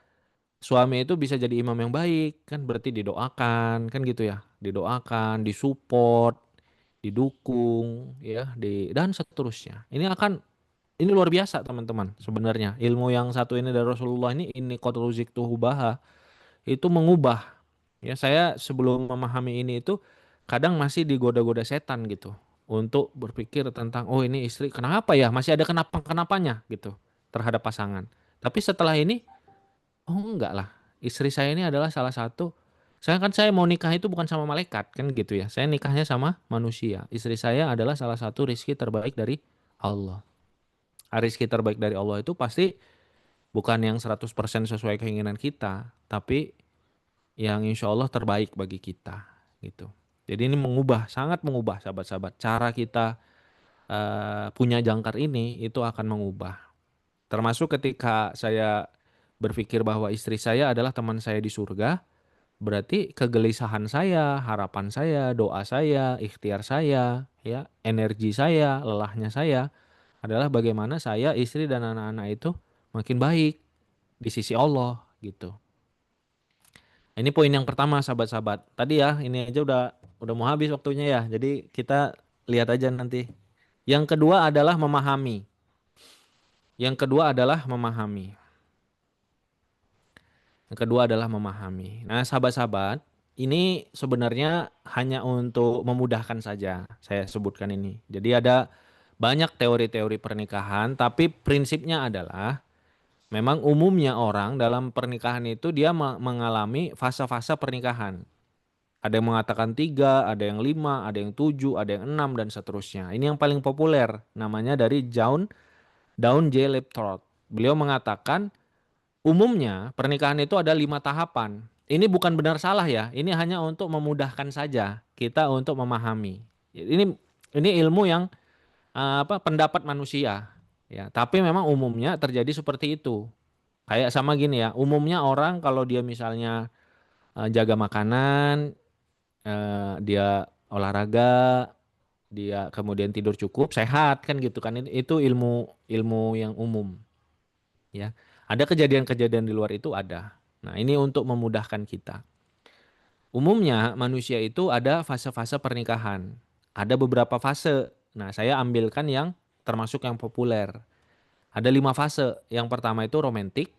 S3: suami itu bisa jadi imam yang baik, kan berarti didoakan, kan gitu ya. Didoakan, disupport, didukung, ya, dan seterusnya. Ini luar biasa teman-teman sebenarnya. Ilmu yang satu ini dari Rasulullah ini qad ruziktuhu baha, itu mengubah. Ya, saya sebelum memahami ini itu kadang masih digoda-goda setan gitu untuk berpikir tentang oh ini istri kenapa ya masih ada kenapa-kenapanya gitu terhadap pasangan. Tapi setelah ini oh enggak lah, istri saya ini adalah salah satu, saya mau nikah itu bukan sama malaikat kan gitu ya. Saya nikahnya sama manusia. Istri saya adalah salah satu rizki terbaik dari Allah. Rizki terbaik dari Allah itu pasti bukan yang 100% sesuai keinginan kita, tapi yang insya Allah terbaik bagi kita gitu. Jadi ini mengubah, sangat mengubah sahabat-sahabat. Cara kita punya jangkar ini itu akan mengubah. Termasuk ketika saya berpikir bahwa istri saya adalah teman saya di surga, berarti kegelisahan saya, harapan saya, doa saya, ikhtiar saya, ya, energi saya, lelahnya saya adalah bagaimana saya, istri dan anak-anak itu makin baik di sisi Allah gitu. Ini poin yang pertama sahabat-sahabat. Tadi ya ini aja udah mau habis waktunya ya. Jadi kita lihat aja nanti. Yang kedua adalah memahami. Yang kedua adalah memahami. Yang kedua adalah memahami. Nah, sahabat-sahabat, ini sebenarnya hanya untuk memudahkan saja saya sebutkan ini. Jadi ada banyak teori-teori pernikahan, tapi prinsipnya adalah memang umumnya orang dalam pernikahan itu dia mengalami fase-fase pernikahan. Ada yang mengatakan 3, ada yang 5, ada yang 7, ada yang 6 dan seterusnya. Ini yang paling populer, namanya dari Daun J. Leptrot. Beliau mengatakan umumnya pernikahan itu ada 5 tahapan. Ini bukan benar salah ya, ini hanya untuk memudahkan saja kita untuk memahami. Ini ilmu yang pendapat manusia ya, tapi memang umumnya terjadi seperti itu. Kayak sama gini ya, umumnya orang kalau dia misalnya jaga makanan, dia olahraga, dia kemudian tidur cukup, sehat kan gitu kan. Itu ilmu ilmu yang umum ya. Ada kejadian-kejadian di luar itu ada. Nah, ini untuk memudahkan kita. Umumnya manusia itu ada fase-fase pernikahan. Ada beberapa fase. Nah, saya ambilkan yang termasuk yang populer. Ada 5 fase. Yang pertama itu romantik.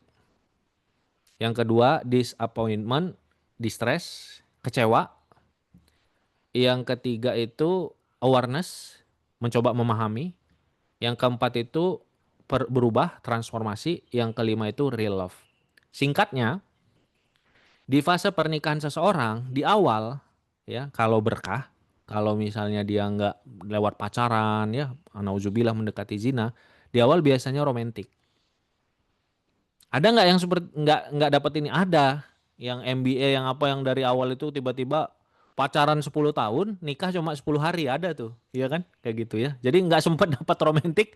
S3: Yang kedua disappointment, distress, kecewa. Yang ketiga itu awareness, mencoba memahami. Yang keempat itu berubah, transformasi. Yang kelima itu real love. Singkatnya, di fase pernikahan seseorang, di awal, ya, kalau berkah, kalau misalnya dia nggak lewat pacaran, ya, nauzubillah mendekati zina, di awal biasanya romantis. Ada nggak yang seperti nggak dapat ini? Ada yang MBA yang apa yang dari awal itu tiba-tiba pacaran 10 tahun, nikah cuma 10 hari ada tuh, iya kan? Kayak gitu ya. Jadi nggak sempat dapat romantis,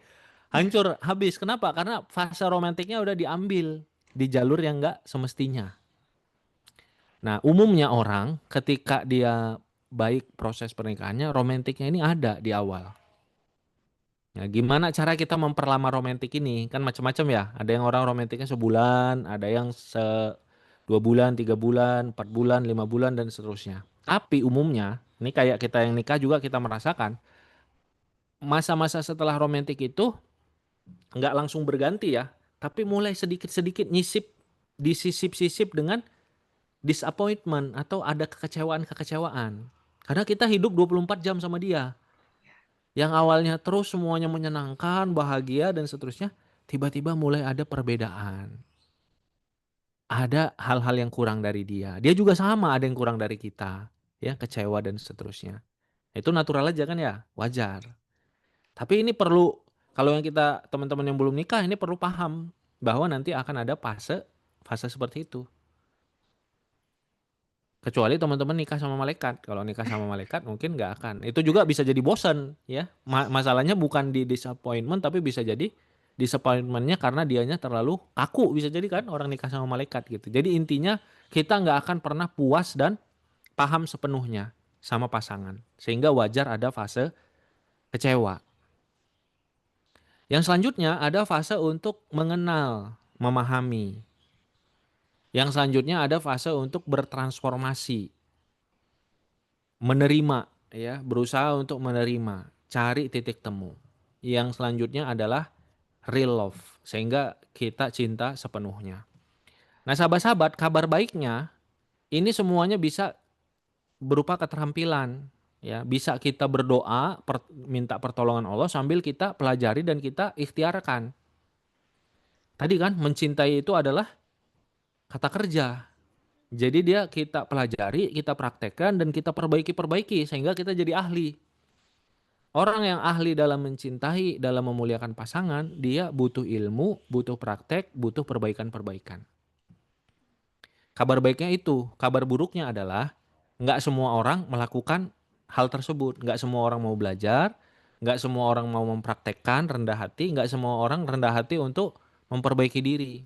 S3: hancur habis. Kenapa? Karena fase romantisnya udah diambil di jalur yang nggak semestinya. Nah, umumnya orang ketika dia baik proses pernikahannya, romantisnya ini ada di awal. Nah, gimana cara kita memperlama romantis ini? Kan macam-macam ya. Ada yang orang romantisnya sebulan, ada yang 2 bulan, 3 bulan, 4 bulan, 5 bulan dan seterusnya. Tapi umumnya, ini kayak kita yang nikah juga kita merasakan masa-masa setelah romantis itu nggak langsung berganti ya, tapi mulai sedikit-sedikit nyisip, disisip-sisip dengan disappointment atau ada kekecewaan-kekecewaan. Karena kita hidup 24 jam sama dia. Yang awalnya terus semuanya menyenangkan, bahagia dan seterusnya, tiba-tiba mulai ada perbedaan. Ada hal-hal yang kurang dari dia. Dia juga sama ada yang kurang dari kita, ya, kecewa dan seterusnya. Itu natural aja kan ya, wajar. Tapi ini perlu, kalau yang kita teman-teman yang belum nikah ini perlu paham bahwa nanti akan ada fase seperti itu. Kecuali teman-teman nikah sama malaikat. Kalau nikah sama malaikat mungkin nggak akan. Itu juga bisa jadi bosen ya. Masalahnya bukan di disappointment tapi bisa jadi disappointmentnya karena dianya terlalu kaku. Bisa jadi kan orang nikah sama malaikat gitu. Jadi intinya kita nggak akan pernah puas dan paham sepenuhnya sama pasangan. Sehingga wajar ada fase kecewa. Yang selanjutnya ada fase untuk mengenal, memahami. Yang selanjutnya ada fase untuk bertransformasi. Menerima ya, berusaha untuk menerima, cari titik temu. Yang selanjutnya adalah real love, sehingga kita cinta sepenuhnya. Nah, sahabat-sahabat, kabar baiknya ini semuanya bisa berupa keterampilan ya, bisa kita berdoa, minta pertolongan Allah sambil kita pelajari dan kita ikhtiarkan. Tadi kan mencintai itu adalah kata kerja. Jadi dia kita pelajari, kita praktekkan dan kita perbaiki sehingga kita jadi ahli. Orang yang ahli dalam mencintai, dalam memuliakan pasangan, dia butuh ilmu, butuh praktek, butuh perbaikan-perbaikan. Kabar baiknya itu, kabar buruknya adalah nggak semua orang melakukan hal tersebut. Nggak semua orang mau belajar, nggak semua orang mau mempraktekkan rendah hati, nggak semua orang rendah hati untuk memperbaiki diri.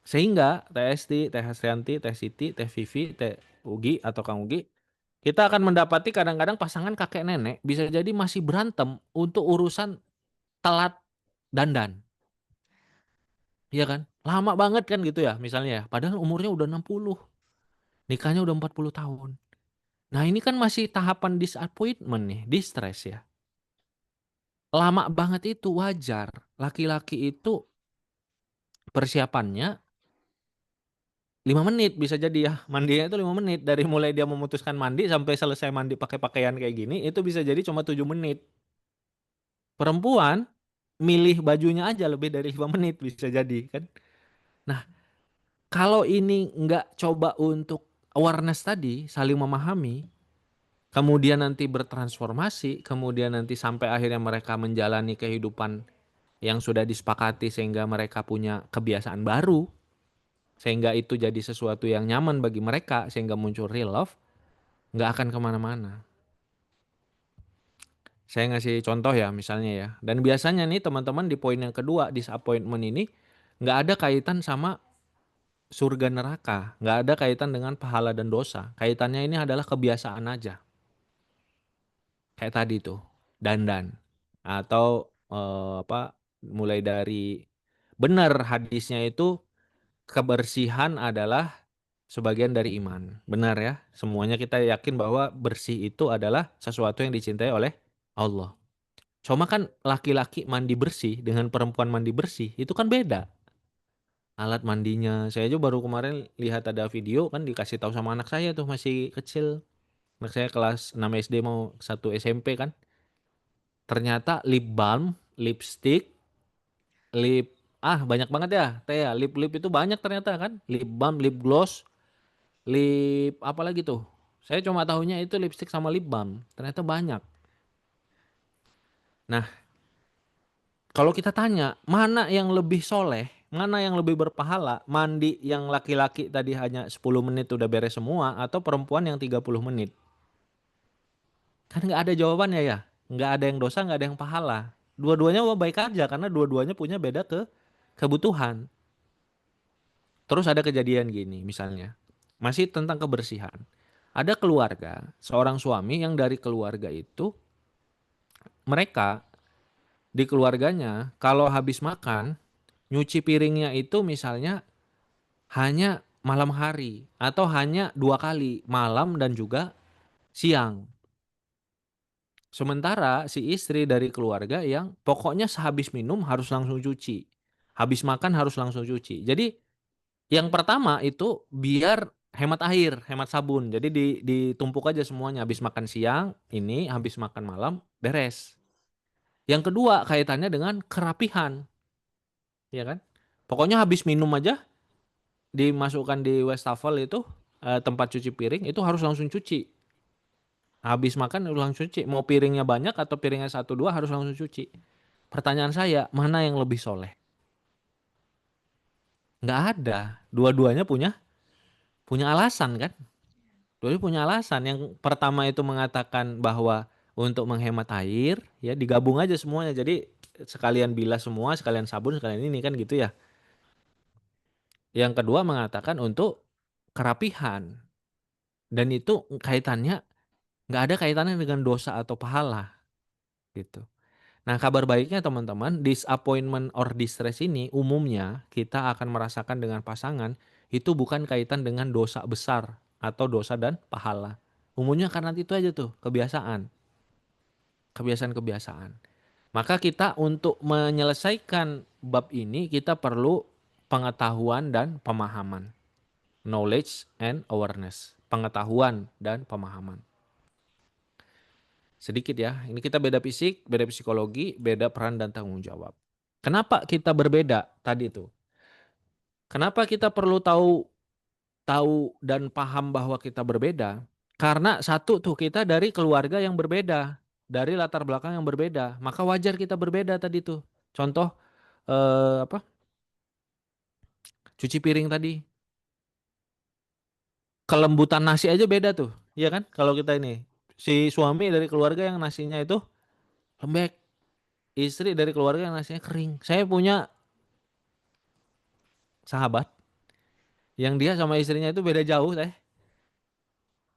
S3: Sehingga Teh Esti, Teh Hasrianti, Teh Siti, Teh Vivi, Teh Ugi atau Kang Ugi, kita akan mendapati kadang-kadang pasangan kakek nenek bisa jadi masih berantem untuk urusan telat dandan. Iya kan? Lama banget kan gitu ya misalnya ya. Padahal umurnya udah 60, nikahnya udah 40 tahun. Nah ini kan masih tahapan disappointment nih, distress ya. Lama banget itu wajar. Laki-laki itu persiapannya 5 menit bisa jadi ya. Mandinya itu 5 menit. Dari mulai dia memutuskan mandi sampai selesai mandi pakai pakaian kayak gini, itu bisa jadi cuma 7 menit. Perempuan milih bajunya aja lebih dari 5 menit bisa jadi kan. Nah, kalau ini nggak coba untuk awareness tadi, saling memahami, kemudian nanti bertransformasi, kemudian nanti sampai akhirnya mereka menjalani kehidupan yang sudah disepakati sehingga mereka punya kebiasaan baru, sehingga itu jadi sesuatu yang nyaman bagi mereka, sehingga muncul real love, nggak akan kemana-mana. Saya ngasih contoh ya misalnya ya. Dan biasanya nih teman-teman di poin yang kedua, disappointment ini nggak ada kaitan sama surga neraka, nggak ada kaitan dengan pahala dan dosa. Kaitannya ini adalah kebiasaan aja. Kayak tadi tuh, dandan. Atau mulai dari benar hadisnya itu kebersihan adalah sebagian dari iman. Benar ya, semuanya kita yakin bahwa bersih itu adalah sesuatu yang dicintai oleh Allah. Cuma kan laki-laki mandi bersih dengan perempuan mandi bersih itu kan beda. Alat mandinya, saya aja baru kemarin lihat ada video kan dikasih tahu sama anak saya tuh masih kecil. Anak saya kelas 6 SD mau 1 SMP kan. Ternyata lip balm, lipstick, banyak banget ya. Teh ya, lip itu banyak ternyata kan. Lip balm, lip gloss, lip apa lagi tuh? Saya cuma tahunya itu lipstick sama lip balm. Ternyata banyak. Nah, kalau kita tanya, mana yang lebih soleh, mana yang lebih berpahala, mandi yang laki-laki tadi hanya 10 menit udah beres semua, atau perempuan yang 30 menit? Kan nggak ada jawabannya ya, nggak ada yang dosa, nggak ada yang pahala. Dua-duanya baik aja, karena dua-duanya punya beda kebutuhan. Terus ada kejadian gini misalnya, masih tentang kebersihan. Ada keluarga, seorang suami yang dari keluarga itu, mereka di keluarganya kalau habis makan, nyuci piringnya itu misalnya hanya malam hari atau hanya 2 kali, malam dan juga siang. Sementara si istri dari keluarga yang pokoknya sehabis minum harus langsung cuci. Habis makan harus langsung cuci. Jadi yang pertama itu biar hemat air, hemat sabun. Jadi ditumpuk aja semuanya. Habis makan siang ini, habis makan malam beres. Yang kedua kaitannya dengan kerapihan, ya kan? Pokoknya habis minum aja dimasukkan di wastafel itu, tempat cuci piring itu harus langsung cuci. Habis makan langsung cuci. Mau piringnya banyak atau piringnya 1 2 harus langsung cuci. Pertanyaan saya, mana yang lebih soleh? Nggak ada. Dua-duanya punya alasan kan? Dua-duanya punya alasan. Yang pertama itu mengatakan bahwa untuk menghemat air, ya digabung aja semuanya. Jadi sekalian bilas semua, sekalian sabun, sekalian ini kan gitu ya. Yang kedua mengatakan untuk kerapihan. Dan itu kaitannya nggak ada kaitannya dengan dosa atau pahala gitu. Nah, kabar baiknya teman-teman, disappointment or distress ini umumnya kita akan merasakan dengan pasangan itu bukan kaitan dengan dosa besar atau dosa dan pahala. Umumnya karena itu aja tuh, kebiasaan. Kebiasaan-kebiasaan. Maka kita untuk menyelesaikan bab ini kita perlu pengetahuan dan pemahaman. Knowledge and awareness. Pengetahuan dan pemahaman. Sedikit ya, ini kita beda fisik, beda psikologi, beda peran dan tanggung jawab. Kenapa kita berbeda tadi itu? Kenapa kita perlu tahu tahu dan paham bahwa kita berbeda? Karena satu tuh kita dari keluarga yang berbeda, dari latar belakang yang berbeda, maka wajar kita berbeda tadi tuh. Contoh apa? Cuci piring tadi. Kelembutan nasi aja beda tuh. Iya kan? Kalau kita ini si suami dari keluarga yang nasinya itu lembek, istri dari keluarga yang nasinya kering. Saya punya sahabat yang dia sama istrinya itu beda jauh teh.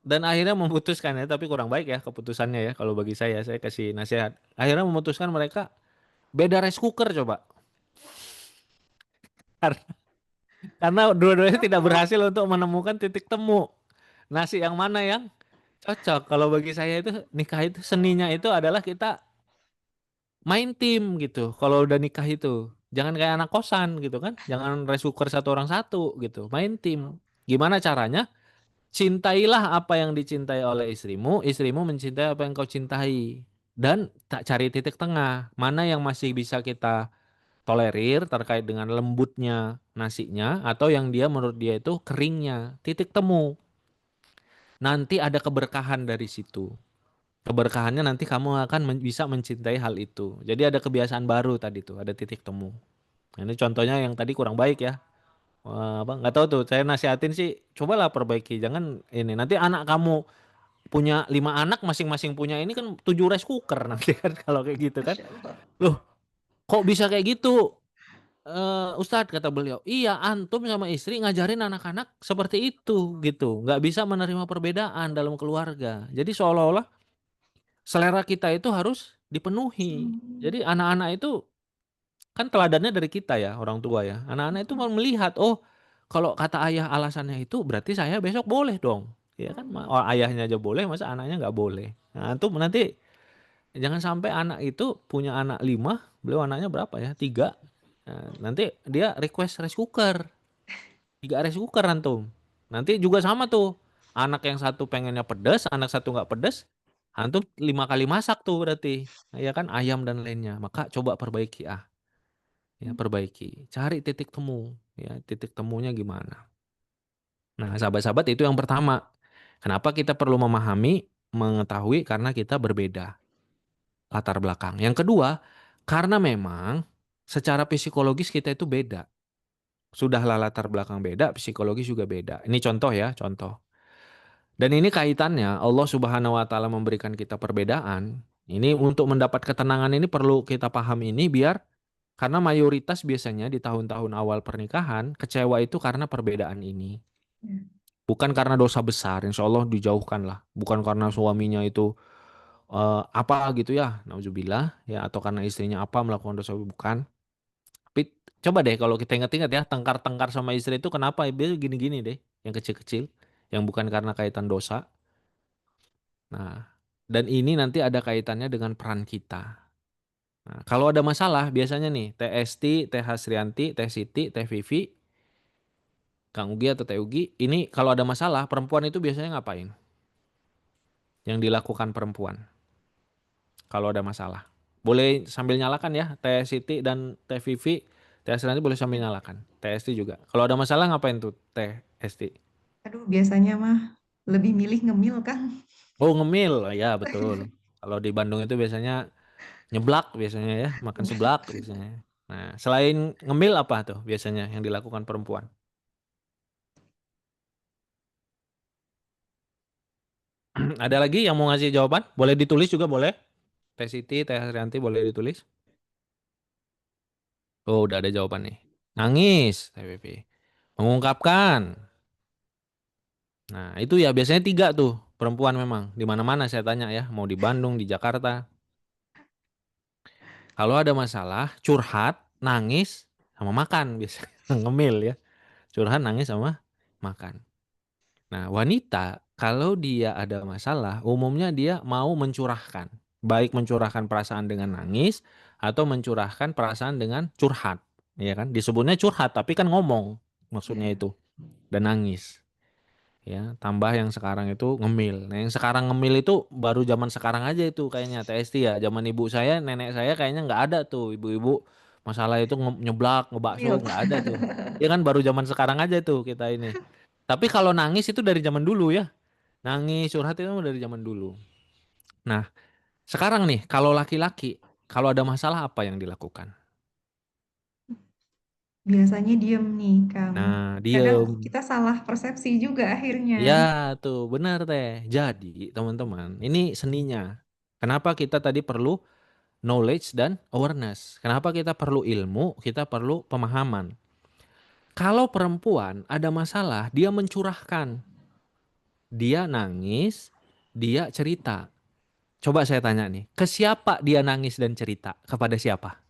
S3: Dan akhirnya memutuskan ya, tapi kurang baik ya keputusannya ya kalau bagi saya kasih nasihat. Akhirnya memutuskan mereka beda rice cooker coba. Karena dua-duanya tidak
S1: Oh,
S3: berhasil untuk menemukan titik temu. Nasi yang mana yang cocok. Kalau bagi saya itu nikah itu seninya itu adalah kita main tim gitu. Kalau udah nikah itu jangan kayak anak kosan gitu kan. Jangan rice cooker satu orang satu gitu. Main tim. Gimana caranya? Cintailah apa yang dicintai oleh istrimu, istrimu mencintai apa yang kau cintai. Dan tak cari titik tengah, mana yang masih bisa kita tolerir terkait dengan lembutnya nasinya atau yang dia menurut dia itu keringnya. Titik temu. Nanti ada keberkahan dari situ. Keberkahannya nanti kamu akan bisa mencintai hal itu. Jadi ada kebiasaan baru tadi tuh, ada titik temu. Nah, ini contohnya yang tadi kurang baik ya. Wah, apa nggak tahu tuh, saya nasihatin sih cobalah perbaiki, jangan ini nanti anak kamu punya 5 anak masing-masing punya ini kan 7 rice cooker nanti kan kalau kayak gitu kan.
S1: Masya Allah.
S3: Loh, kok bisa kayak gitu? Ustadz kata beliau, iya antum sama istri ngajarin anak-anak seperti itu gitu. Nggak bisa menerima perbedaan dalam keluarga. Jadi seolah-olah selera kita itu harus dipenuhi.
S1: Hmm.
S3: Jadi anak-anak itu kan teladannya dari kita ya orang tua ya. Anak-anak itu mau melihat, oh kalau kata ayah alasannya itu berarti saya besok boleh dong. Ya kan, oh, ayahnya aja boleh, masa anaknya nggak boleh. Nah, itu nanti jangan sampai anak itu punya anak 5, beliau anaknya berapa ya? 3. Nah, nanti dia request rice cooker. 3 rice cooker antum. Nanti juga sama tuh. Anak yang satu pengennya pedas, anak satu nggak pedas. Antum 5 kali masak tuh berarti. Ya kan ayam dan lainnya. Maka coba perbaiki ya perbaiki. Cari titik temu. Ya titik temunya gimana. Nah sahabat-sahabat itu yang pertama. Kenapa kita perlu memahami, mengetahui karena kita berbeda latar belakang. Yang kedua, karena memang secara psikologis kita itu beda. Sudahlah latar belakang beda, psikologis juga beda. Ini contoh ya, contoh. Dan ini kaitannya Allah Subhanahu wa taala memberikan kita perbedaan. Ini untuk mendapat ketenangan ini perlu kita paham ini biar karena mayoritas biasanya di tahun-tahun awal pernikahan kecewa itu karena perbedaan ini.
S1: Ya.
S3: Bukan karena dosa besar, insya Allah dijauhkan lah. Bukan karena suaminya itu apa gitu ya, nauzubillah ya, atau karena istrinya apa melakukan dosa, bukan. Tapi coba deh kalau kita ingat-ingat ya, tengkar-tengkar sama istri itu kenapa? Dia gini-gini deh, yang kecil-kecil, yang bukan karena kaitan dosa. Nah, dan ini nanti ada kaitannya dengan peran kita. Nah, kalau ada masalah biasanya nih, Teh Esti, Teh Hasrianti, Teh Siti, Teh Vivi, Kang Ugi atau Teh Ugi, ini kalau ada masalah perempuan itu biasanya ngapain? Yang dilakukan perempuan kalau ada masalah. Boleh sambil nyalakan ya, Teh Siti dan Teh Vivi, Teh Hasrianti boleh sambil nyalakan. Teh Esti juga. Kalau ada masalah ngapain tuh Teh Esti?
S1: Aduh, biasanya mah lebih milih ngemil, Kang.
S3: Oh ngemil, ya betul. Kalau di Bandung itu biasanya nyeblak biasanya ya, makan seblak biasanya. Nah, selain ngemil apa tuh biasanya yang dilakukan perempuan? Ada lagi yang mau ngasih jawaban? Boleh ditulis juga boleh. Teh Siti, Teh Hasrianti boleh ditulis. Oh, udah ada jawaban nih. Nangis, Teh Pipi. Mengungkapkan. Nah, itu ya biasanya 3 tuh perempuan memang. Di mana-mana saya tanya ya, mau di Bandung, di Jakarta. Kalau ada masalah, curhat, nangis, sama makan biasanya. Ngemil ya. Curhat, nangis, sama makan. Nah, wanita kalau dia ada masalah, umumnya dia mau mencurahkan. Baik mencurahkan perasaan dengan nangis atau mencurahkan perasaan dengan curhat. Ya kan? Disebutnya curhat, tapi kan ngomong maksudnya
S1: Ya.
S3: itu dan nangis. Ya, tambah yang sekarang itu ngemil. Nah, yang sekarang ngemil itu baru zaman sekarang aja itu kayaknya TST ya. Zaman ibu saya, nenek saya kayaknya nggak ada tuh ibu-ibu masalah itu nyeblak, ngebakso
S1: Real.
S3: nggak ada tuh. Ya kan baru zaman sekarang aja tuh kita ini. Tapi kalau nangis itu dari zaman dulu ya. Nangis, curhat itu dari zaman dulu. Nah, sekarang nih kalau laki-laki kalau ada masalah apa yang dilakukan?
S1: Biasanya diem nih, Kang.
S3: Nah,
S1: Kadang
S3: diem.
S1: kita salah persepsi juga akhirnya.
S3: Ya, tuh benar teh. Jadi, teman-teman, ini seninya. Kenapa kita tadi perlu knowledge dan awareness? Kenapa kita perlu ilmu? Kita perlu pemahaman. Kalau perempuan ada masalah, dia mencurahkan. Dia nangis, dia cerita. Coba saya tanya nih, ke siapa dia nangis dan cerita? Kepada siapa?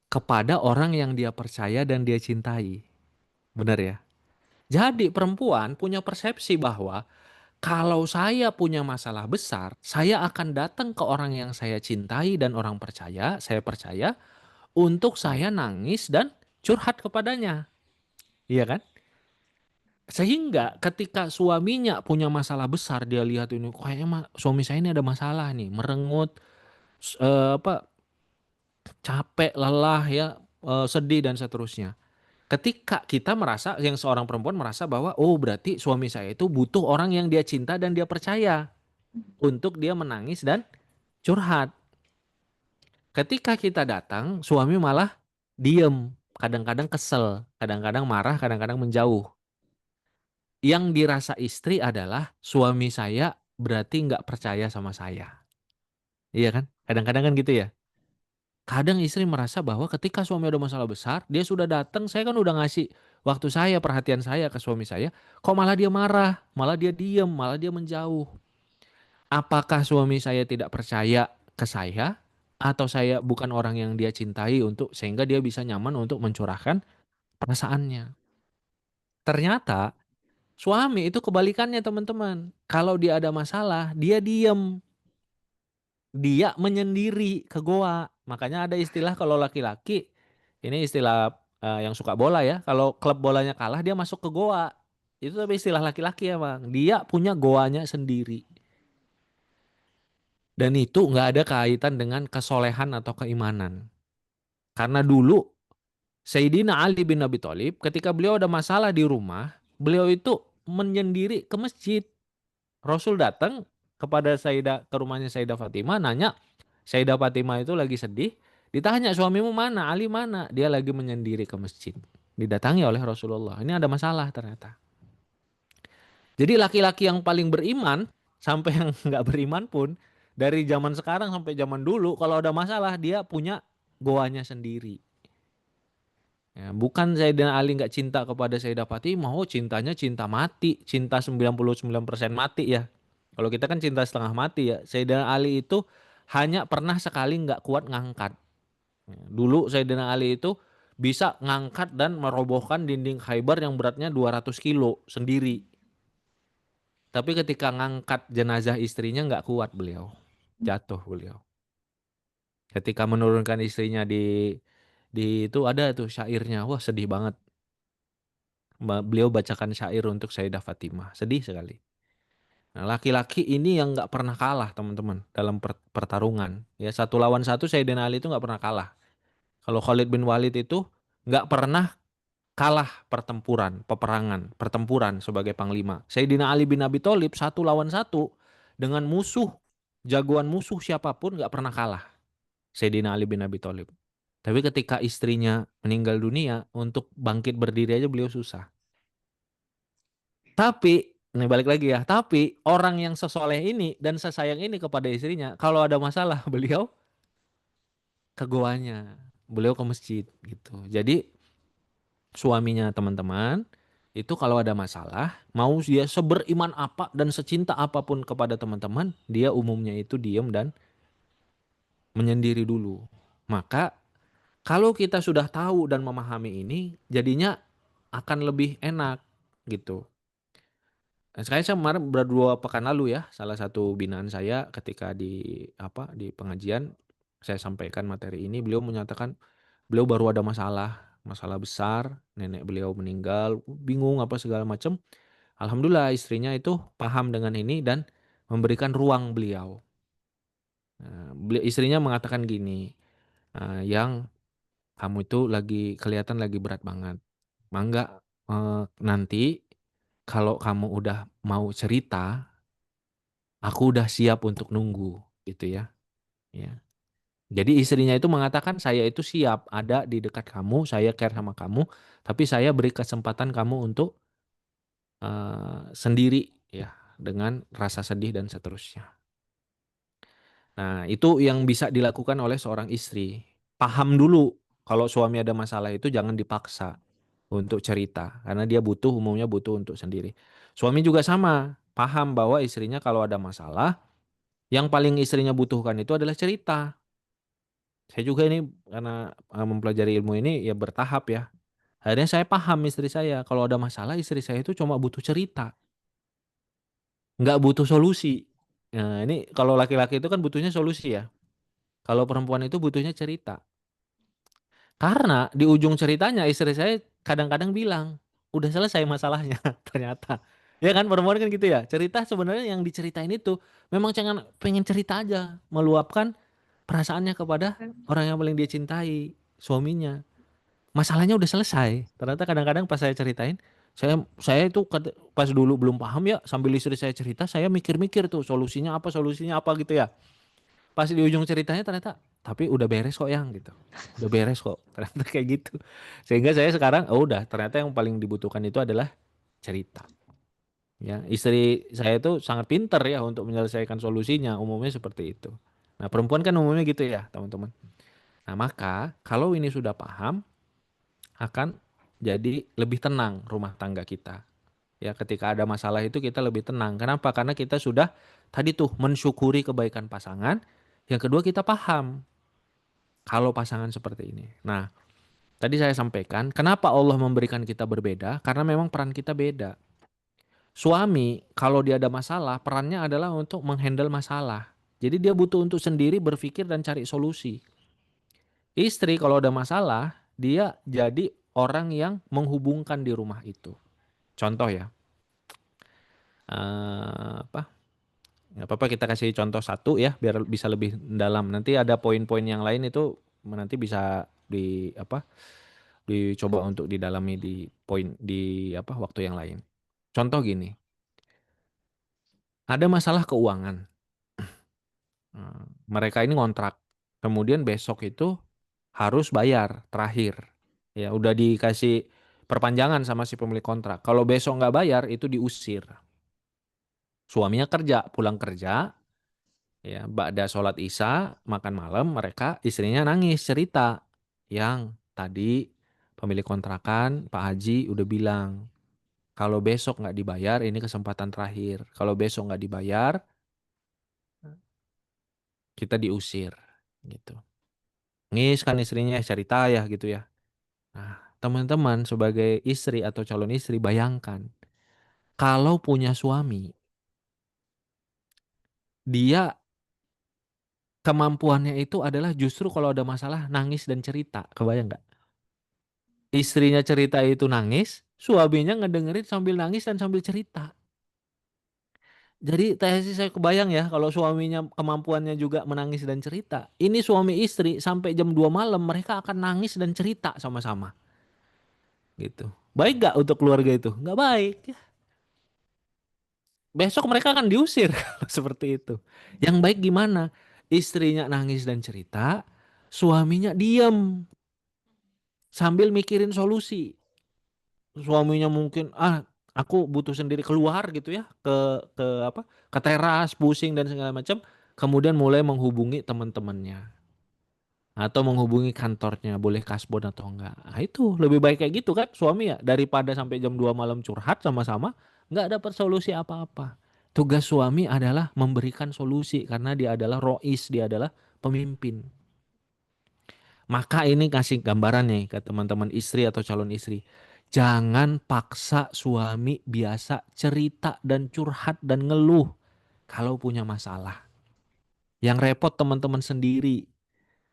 S3: Kepada orang yang dia percaya dan dia cintai. Benar ya? Jadi perempuan punya persepsi bahwa kalau saya punya masalah besar, saya akan datang ke orang yang saya cintai dan orang percaya, saya percaya, untuk saya nangis dan curhat kepadanya. Iya kan? Sehingga ketika suaminya punya masalah besar, dia lihat ini, kayaknya suami saya ini ada masalah nih, merengut, apa, capek, lelah ya, sedih dan seterusnya. Ketika kita merasa, yang seorang perempuan merasa bahwa, oh berarti suami saya itu butuh orang yang dia cinta dan dia percaya untuk dia menangis dan curhat. Ketika kita datang, suami malah diem, kadang-kadang kesel, kadang-kadang marah, kadang-kadang menjauh. Yang dirasa istri adalah suami saya berarti nggak percaya sama saya. Iya kan? Kadang-kadang kan gitu ya. Kadang istri merasa bahwa ketika suami ada masalah besar, dia sudah datang, saya kan udah ngasih waktu saya, perhatian saya ke suami saya, kok malah dia marah, malah dia diem, malah dia menjauh. Apakah suami saya tidak percaya ke saya atau saya bukan orang yang dia cintai untuk sehingga dia bisa nyaman untuk mencurahkan perasaannya. Ternyata suami itu kebalikannya teman-teman. Kalau dia ada masalah, dia diem, dia menyendiri ke goa. Makanya ada istilah kalau laki-laki, ini istilah yang suka bola ya. Kalau klub bolanya kalah dia masuk ke goa. Itu tapi istilah laki-laki ya bang. Dia punya goanya sendiri. Dan itu nggak ada kaitan dengan kesolehan atau keimanan. Karena dulu Sayyidina Ali bin Abi Thalib ketika beliau ada masalah di rumah, beliau itu menyendiri ke masjid. Rasul datang kepada ke rumahnya Sayyidah Fatimah nanya, Sayyidah Fatimah itu lagi sedih, ditanya suamimu mana, Ali mana? Dia lagi menyendiri ke masjid. Didatangi oleh Rasulullah. Ini ada masalah ternyata. Jadi laki-laki yang paling beriman sampai yang nggak beriman pun dari zaman sekarang sampai zaman dulu kalau ada masalah dia punya goanya sendiri. Ya, bukan Sayyidina Ali nggak cinta kepada Sayyidah Fatimah, oh cintanya cinta mati, cinta 99% mati ya. Kalau kita kan cinta setengah mati ya. Sayyidina Ali itu hanya pernah sekali nggak kuat ngangkat. Ya, dulu Sayyidina Ali itu bisa ngangkat dan merobohkan dinding Khaybar yang beratnya 200 kilo sendiri. Tapi ketika ngangkat jenazah istrinya nggak kuat beliau. Jatuh beliau. Ketika menurunkan istrinya di itu ada tuh syairnya. Wah sedih banget. Beliau bacakan syair untuk Sayyidah Fatimah. Sedih sekali. Nah, laki-laki ini yang nggak pernah kalah teman-teman dalam pertarungan. Ya satu lawan satu Sayyidina Ali itu nggak pernah kalah. Kalau Khalid bin Walid itu nggak pernah kalah peperangan, pertempuran sebagai panglima. Sayyidina Ali bin Abi Thalib satu lawan satu dengan musuh, jagoan musuh siapapun nggak pernah kalah. Sayyidina Ali bin Abi Thalib. Tapi ketika istrinya meninggal dunia, untuk bangkit berdiri aja beliau susah. Tapi Nih balik lagi ya. Tapi orang yang sesoleh ini dan sesayang ini kepada istrinya, kalau ada masalah beliau ke goanya, beliau ke masjid gitu. Jadi suaminya teman-teman itu kalau ada masalah, mau dia seberiman apa dan secinta apapun kepada teman-teman, dia umumnya itu diam dan menyendiri dulu. Maka kalau kita sudah tahu dan memahami ini, jadinya akan lebih enak gitu. Saya kemarin berdua pekan lalu ya, salah satu binaan saya ketika di pengajian saya sampaikan materi ini, beliau menyatakan beliau baru ada masalah besar, nenek beliau meninggal, bingung apa segala macam. Alhamdulillah istrinya itu paham dengan ini dan memberikan ruang beliau. Istrinya mengatakan gini, "Yang kamu itu kelihatan lagi berat banget. Mangga nanti kalau kamu udah mau cerita, aku udah siap untuk nunggu," gitu ya. Ya. Jadi istrinya itu mengatakan, "Saya itu siap ada di dekat kamu, saya care sama kamu, tapi saya beri kesempatan kamu untuk sendiri ya dengan rasa sedih dan seterusnya." Nah, itu yang bisa dilakukan oleh seorang istri. Paham dulu kalau suami ada masalah itu jangan dipaksa untuk cerita karena dia umumnya butuh untuk sendiri. Suami juga sama, paham bahwa istrinya kalau ada masalah yang paling istrinya butuhkan itu adalah cerita. Saya juga ini karena mempelajari ilmu ini ya bertahap ya. Akhirnya saya paham istri saya kalau ada masalah istri saya itu cuma butuh cerita, nggak butuh solusi. Nah, ini kalau laki-laki itu kan butuhnya solusi ya. Kalau perempuan itu butuhnya cerita. Karena di ujung ceritanya istri saya kadang-kadang bilang, "Udah selesai masalahnya," ternyata. Ya kan perempuan kan gitu ya. Cerita sebenarnya yang diceritain itu memang jangan pengen cerita aja, meluapkan perasaannya kepada orang yang paling dia cintai, suaminya. Masalahnya udah selesai. Ternyata kadang-kadang pas saya ceritain, saya itu pas dulu belum paham ya, sambil istri saya cerita, saya mikir-mikir tuh solusinya apa gitu ya. Pas di ujung ceritanya ternyata, "Tapi udah beres kok yang," gitu. "Udah beres kok." Ternyata kayak gitu. Sehingga saya sekarang, oh udah ternyata yang paling dibutuhkan itu adalah cerita. Ya, istri saya itu sangat pinter ya untuk menyelesaikan solusinya, umumnya seperti itu. Nah, perempuan kan umumnya gitu ya, teman-teman. Nah, maka kalau ini sudah paham, akan jadi lebih tenang rumah tangga kita. Ya, ketika ada masalah itu kita lebih tenang. Kenapa? Karena kita sudah tadi tuh mensyukuri kebaikan pasangan. Yang kedua kita paham kalau pasangan seperti ini. Nah, tadi saya sampaikan, kenapa Allah memberikan kita berbeda? Karena memang peran kita beda. Suami, kalau dia ada masalah, perannya adalah untuk menghandle masalah. Jadi dia butuh untuk sendiri berpikir dan cari solusi. Istri kalau ada masalah, dia jadi orang yang menghubungkan di rumah itu. Contoh ya, apa? Nggak apa-apa kita kasih contoh satu ya, biar bisa lebih dalam. Nanti ada poin-poin yang lain itu nanti bisa dicoba untuk didalami di waktu yang lain. Contoh gini, ada masalah keuangan. Mereka ini ngontrak, kemudian besok itu harus bayar terakhir. Ya, udah dikasih perpanjangan sama si pemilik kontrak. Kalau besok nggak bayar itu diusir. Suaminya kerja, pulang kerja, ya, ba'da sholat isya, makan malam, istrinya nangis cerita. Yang tadi pemilik kontrakan, Pak Haji udah bilang, kalau besok nggak dibayar, ini kesempatan terakhir. Kalau besok nggak dibayar, kita diusir, gitu. Ngis kan istrinya cerita ya gitu ya. Nah, teman-teman sebagai istri atau calon istri, bayangkan kalau punya suami, dia kemampuannya itu adalah justru kalau ada masalah nangis dan cerita. Kebayang nggak? Istrinya cerita itu nangis, suaminya ngedengerin sambil nangis dan sambil cerita. Jadi saya kebayang ya kalau suaminya kemampuannya juga menangis dan cerita. Ini suami istri sampai jam 2 malam mereka akan nangis dan cerita sama-sama. Gitu. Baik gak untuk keluarga itu? Nggak baik. Besok mereka akan diusir kalau seperti itu. Yang baik gimana? Istrinya nangis dan cerita, suaminya diam sambil mikirin solusi. Suaminya mungkin aku butuh sendiri keluar gitu ya ke apa ke teras pusing dan segala macam, kemudian mulai menghubungi teman-temannya atau menghubungi kantornya boleh kasbon atau enggak. Nah, itu lebih baik kayak gitu kan suami ya daripada sampai jam 2 malam curhat sama-sama nggak dapat solusi apa-apa. Tugas suami adalah memberikan solusi karena dia adalah rois, dia adalah pemimpin. Maka ini kasih gambaran nih ke teman-teman istri atau calon istri. Jangan paksa suami biasa cerita dan curhat dan ngeluh kalau punya masalah. Yang repot teman-teman sendiri.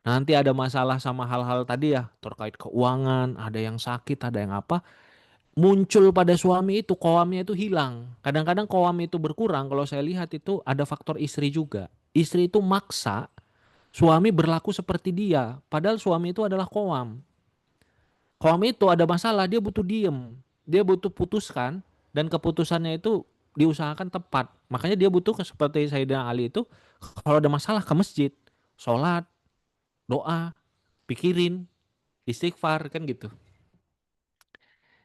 S3: Nanti ada masalah sama hal-hal tadi ya, terkait keuangan, ada yang sakit, ada yang apa. Muncul pada suami itu, koamnya itu hilang. Kadang-kadang koam itu berkurang, kalau saya lihat itu ada faktor istri juga. Istri itu maksa suami berlaku seperti dia, padahal suami itu adalah koam. Koam itu ada masalah, dia butuh diem. Dia butuh putuskan, dan keputusannya itu diusahakan tepat. Makanya dia butuh seperti Sayyidina Ali itu, kalau ada masalah ke masjid, sholat, doa, pikirin, istighfar, kan gitu.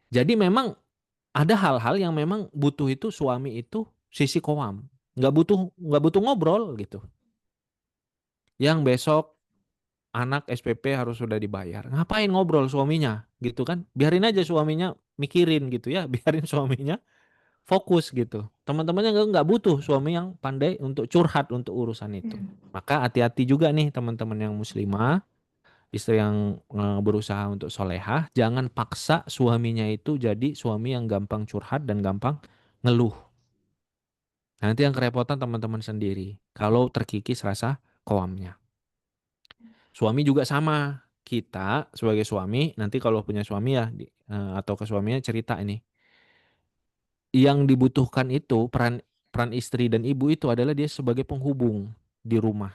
S3: Jadi memang ada hal-hal yang memang butuh itu suami itu sisi koam. Nggak butuh ngobrol gitu. Yang besok anak SPP harus sudah dibayar. Ngapain ngobrol suaminya gitu kan? Biarin aja suaminya mikirin gitu ya. Biarin suaminya fokus gitu. Teman-temannya nggak butuh suami yang pandai untuk curhat untuk urusan itu.
S1: Ya.
S3: Maka hati-hati juga nih teman-teman yang muslimah, istri yang berusaha untuk solehah, jangan paksa suaminya itu jadi suami yang gampang curhat dan gampang ngeluh. Nanti yang kerepotan teman-teman sendiri kalau terkikis rasa koamnya. Suami juga sama. Kita sebagai suami nanti kalau punya suami ya atau ke suaminya cerita ini. Yang dibutuhkan itu peran peran istri dan ibu itu adalah dia sebagai penghubung di rumah.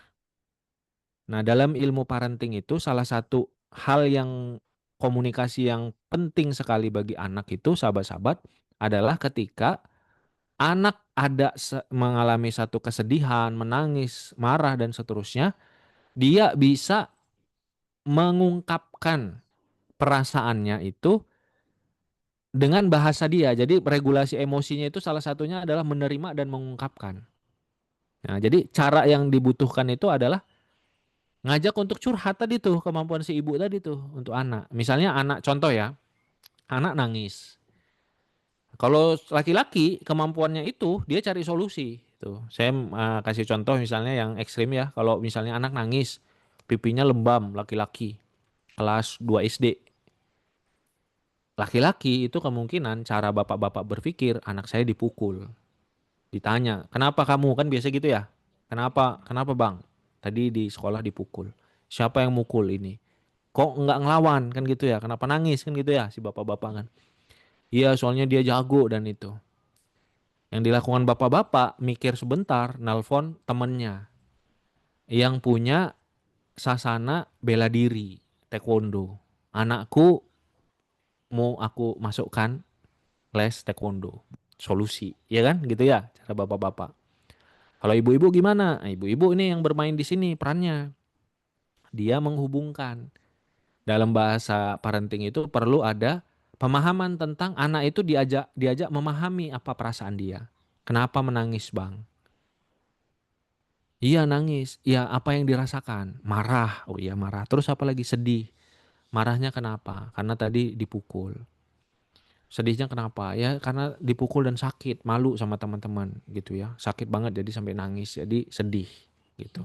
S3: Nah, dalam ilmu parenting itu salah satu hal yang komunikasi yang penting sekali bagi anak itu sahabat-sahabat adalah ketika anak ada mengalami satu kesedihan, menangis, marah dan seterusnya, dia bisa mengungkapkan perasaannya itu dengan bahasa dia. Jadi regulasi emosinya itu salah satunya adalah menerima dan mengungkapkan. Nah, jadi cara yang dibutuhkan itu adalah ngajak untuk curhat tadi tuh, kemampuan si ibu tadi tuh untuk anak. Misalnya anak contoh ya, anak nangis. Kalau laki-laki kemampuannya itu dia cari solusi. Tuh, saya kasih contoh misalnya yang ekstrim ya. Kalau misalnya anak nangis, pipinya lembam laki-laki, kelas 2 SD. Laki-laki itu kemungkinan cara bapak-bapak berpikir anak saya dipukul. Ditanya, kenapa kamu? Kan biasa gitu ya. Kenapa? Kenapa bang? Tadi di sekolah dipukul. Siapa yang mukul ini? Kok nggak ngelawan kan gitu ya? Kenapa nangis kan gitu ya si bapak-bapak kan? Iya soalnya dia jago dan itu. Yang dilakukan bapak-bapak mikir sebentar, nelpon temennya yang punya sasana bela diri, taekwondo. Anakku mau aku masukkan les taekwondo. Solusi, ya kan? Gitu ya cara bapak-bapak. Kalau ibu-ibu gimana? Nah, ibu-ibu ini yang bermain di sini perannya. Dia menghubungkan. Dalam bahasa parenting itu perlu ada pemahaman tentang anak itu diajak diajak memahami apa perasaan dia. Kenapa menangis, Bang? Iya nangis. Iya apa yang dirasakan? Marah. Oh iya marah. Terus apa lagi? Sedih. Marahnya kenapa? Karena tadi dipukul. Sedihnya kenapa? Ya karena dipukul dan sakit, malu sama teman-teman gitu ya. Sakit banget jadi sampai nangis. Jadi sedih gitu.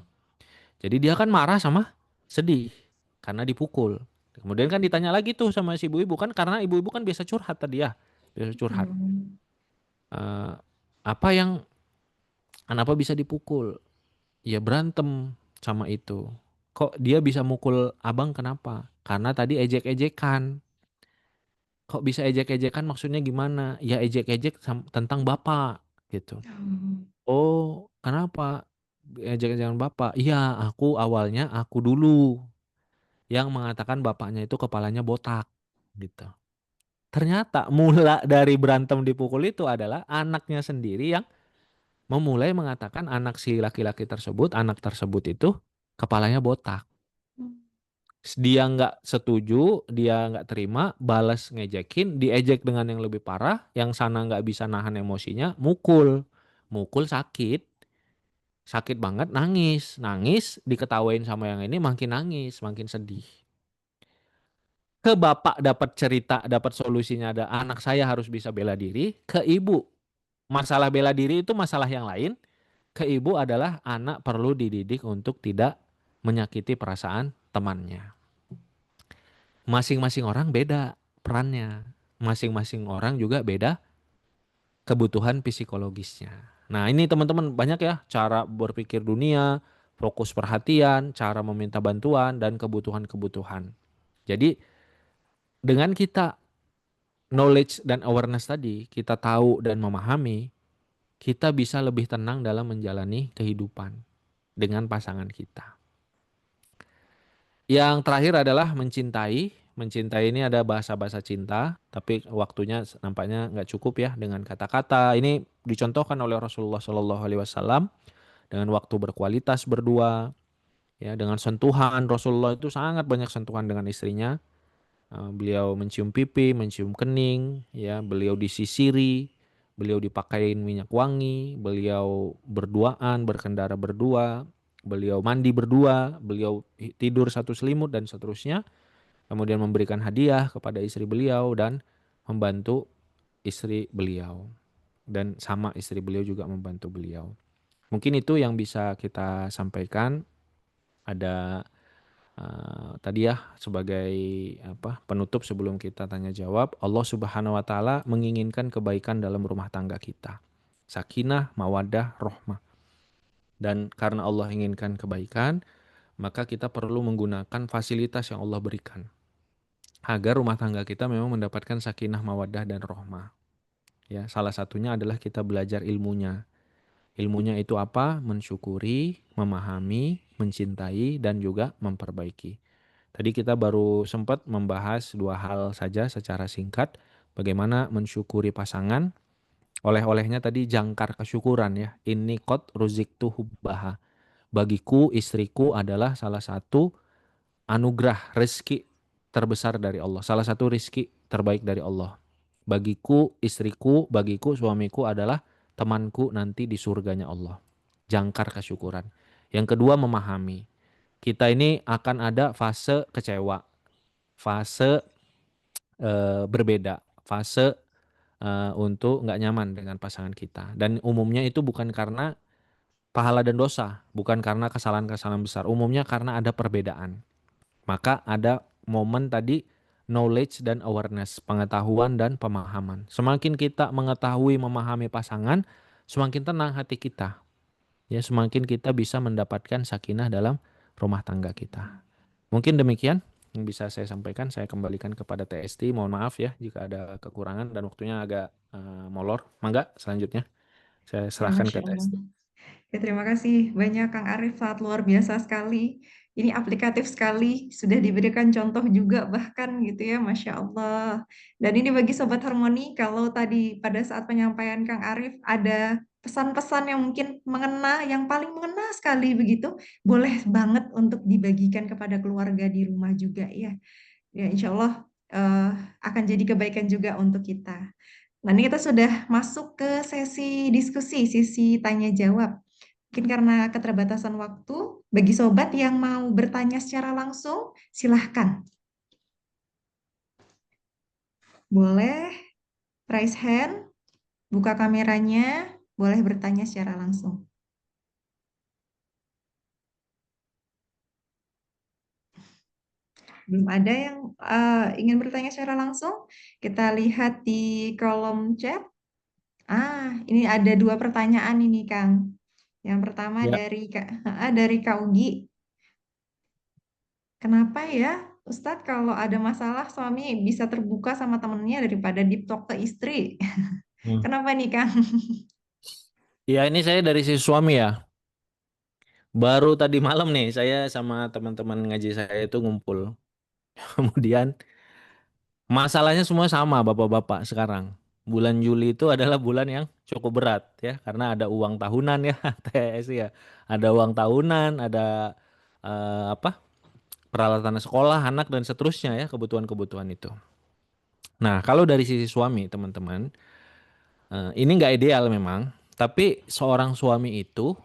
S3: Jadi dia kan marah sama sedih karena dipukul. Kemudian kan ditanya lagi tuh sama si ibu-ibu kan karena ibu-ibu kan biasa curhat tadi ya. Biasa curhat.
S1: Hmm.
S3: Eh, apa yang kenapa bisa dipukul? Ya berantem sama itu. Kok dia bisa mukul abang kenapa? Karena tadi ejek-ejekan. Kok bisa ejek-ejekan maksudnya gimana? Ya ejek-ejek tentang bapak gitu.
S1: Oh.
S3: Oh, kenapa? Ejek-ejekan bapak. Iya, aku dulu yang mengatakan bapaknya itu kepalanya botak gitu. Ternyata mula dari berantem dipukul itu adalah anaknya sendiri yang memulai mengatakan anak si laki-laki tersebut, anak tersebut itu kepalanya botak. Dia nggak setuju, dia nggak terima, balas ngejekin, diejek dengan yang lebih parah, yang sana nggak bisa nahan emosinya, mukul. Mukul sakit, sakit banget, nangis. Nangis, diketawain sama yang ini, makin nangis, makin sedih. Ke bapak dapat cerita, dapat solusinya ada anak saya harus bisa bela diri. Ke ibu, masalah bela diri itu masalah yang lain. Ke ibu adalah anak perlu dididik untuk tidak menyakiti perasaan temannya. Masing-masing orang beda perannya. Masing-masing orang juga beda kebutuhan psikologisnya. Nah, ini teman-teman banyak ya cara berpikir dunia, fokus perhatian, cara meminta bantuan, dan kebutuhan-kebutuhan. Jadi, dengan kita knowledge dan awareness tadi, kita tahu dan memahami, kita bisa lebih tenang dalam menjalani kehidupan dengan pasangan kita. Yang terakhir adalah mencintai. Mencintai ini ada bahasa-bahasa cinta, tapi waktunya nampaknya nggak cukup ya dengan kata-kata. Ini dicontohkan oleh Rasulullah Shallallahu Alaihi Wasallam dengan waktu berkualitas berdua, ya dengan sentuhan. Rasulullah itu sangat banyak sentuhan dengan istrinya. Beliau mencium pipi, mencium kening, ya beliau disisiri, beliau dipakein minyak wangi, beliau berduaan, berkendara berdua, beliau mandi berdua, beliau tidur satu selimut dan seterusnya. Kemudian memberikan hadiah kepada istri beliau dan membantu istri beliau. Dan sama istri beliau juga membantu beliau. Mungkin itu yang bisa kita sampaikan. Ada tadi ya sebagai penutup sebelum kita tanya jawab, Allah Subhanahu wa taala menginginkan kebaikan dalam rumah tangga kita. Sakinah, mawaddah, rahmah. Dan karena Allah inginkan kebaikan, maka kita perlu menggunakan fasilitas yang Allah berikan agar rumah tangga kita memang mendapatkan sakinah, mawaddah, dan rahmah. Ya, salah satunya adalah kita belajar ilmunya. Ilmunya itu apa? Mensyukuri, memahami, mencintai, dan juga memperbaiki. Tadi kita baru sempat membahas dua hal saja secara singkat. Bagaimana mensyukuri pasangan. Oleh-olehnya tadi jangkar kesyukuran ya. Inni qad ruziktu hubbaha. Bagiku istriku adalah salah satu anugerah rezeki terbesar dari Allah. Salah satu rezeki terbaik dari Allah. Bagiku istriku, bagiku suamiku adalah temanku nanti di surganya Allah. Jangkar kesyukuran. Yang kedua memahami. Kita ini akan ada fase kecewa, fase berbeda, fase untuk nggak nyaman dengan pasangan kita. Dan umumnya itu bukan karena pahala dan dosa, bukan karena kesalahan-kesalahan besar. Umumnya karena ada perbedaan. Maka ada momen tadi knowledge dan awareness, pengetahuan dan pemahaman. Semakin kita mengetahui, memahami pasangan, semakin tenang hati kita. Ya, semakin kita bisa mendapatkan sakinah dalam rumah tangga kita. Mungkin demikian yang bisa saya sampaikan. Saya kembalikan kepada TST. Mohon maaf ya jika ada kekurangan dan waktunya agak molor. Mangga selanjutnya saya
S1: Ya,
S3: serahkan ke
S1: Masya Allah.
S3: TST.
S1: Ya, terima kasih banyak Kang Arif, sangat luar biasa sekali. Ini aplikatif sekali, sudah diberikan contoh juga bahkan gitu ya, Masya Allah. Dan ini bagi Sobat Harmoni, kalau tadi pada saat penyampaian Kang Arif ada pesan-pesan yang mungkin mengena, yang paling mengena sekali begitu, boleh banget untuk dibagikan kepada keluarga di rumah juga ya. Ya, insya Allah akan jadi kebaikan juga untuk kita. Nah, ini kita sudah masuk ke sesi diskusi, sesi tanya jawab. Mungkin karena keterbatasan waktu, bagi sobat yang mau bertanya secara langsung, silahkan. Boleh raise hand, buka kameranya, boleh bertanya secara langsung. Belum ada yang ingin bertanya secara langsung. Kita lihat di kolom chat. Ini ada dua pertanyaan ini, Kang. Yang pertama
S3: Ya.
S1: dari Kak Ugi. Kenapa ya, Ustadz kalau ada masalah suami bisa terbuka sama temennya daripada deep talk ke istri?
S3: Hmm.
S1: Kenapa nih, Kang?
S3: Ya ini saya dari sisi suami ya. Baru tadi malam nih saya sama teman-teman ngaji saya itu ngumpul. Kemudian masalahnya semua sama bapak-bapak sekarang. Bulan Juli itu adalah bulan yang cukup berat ya karena ada uang tahunan ya THS ya. Ada uang tahunan, ada apa? peralatan sekolah anak dan seterusnya ya, kebutuhan-kebutuhan itu. Nah, kalau dari sisi suami teman-teman, ini nggak ideal memang, tapi seorang suami itu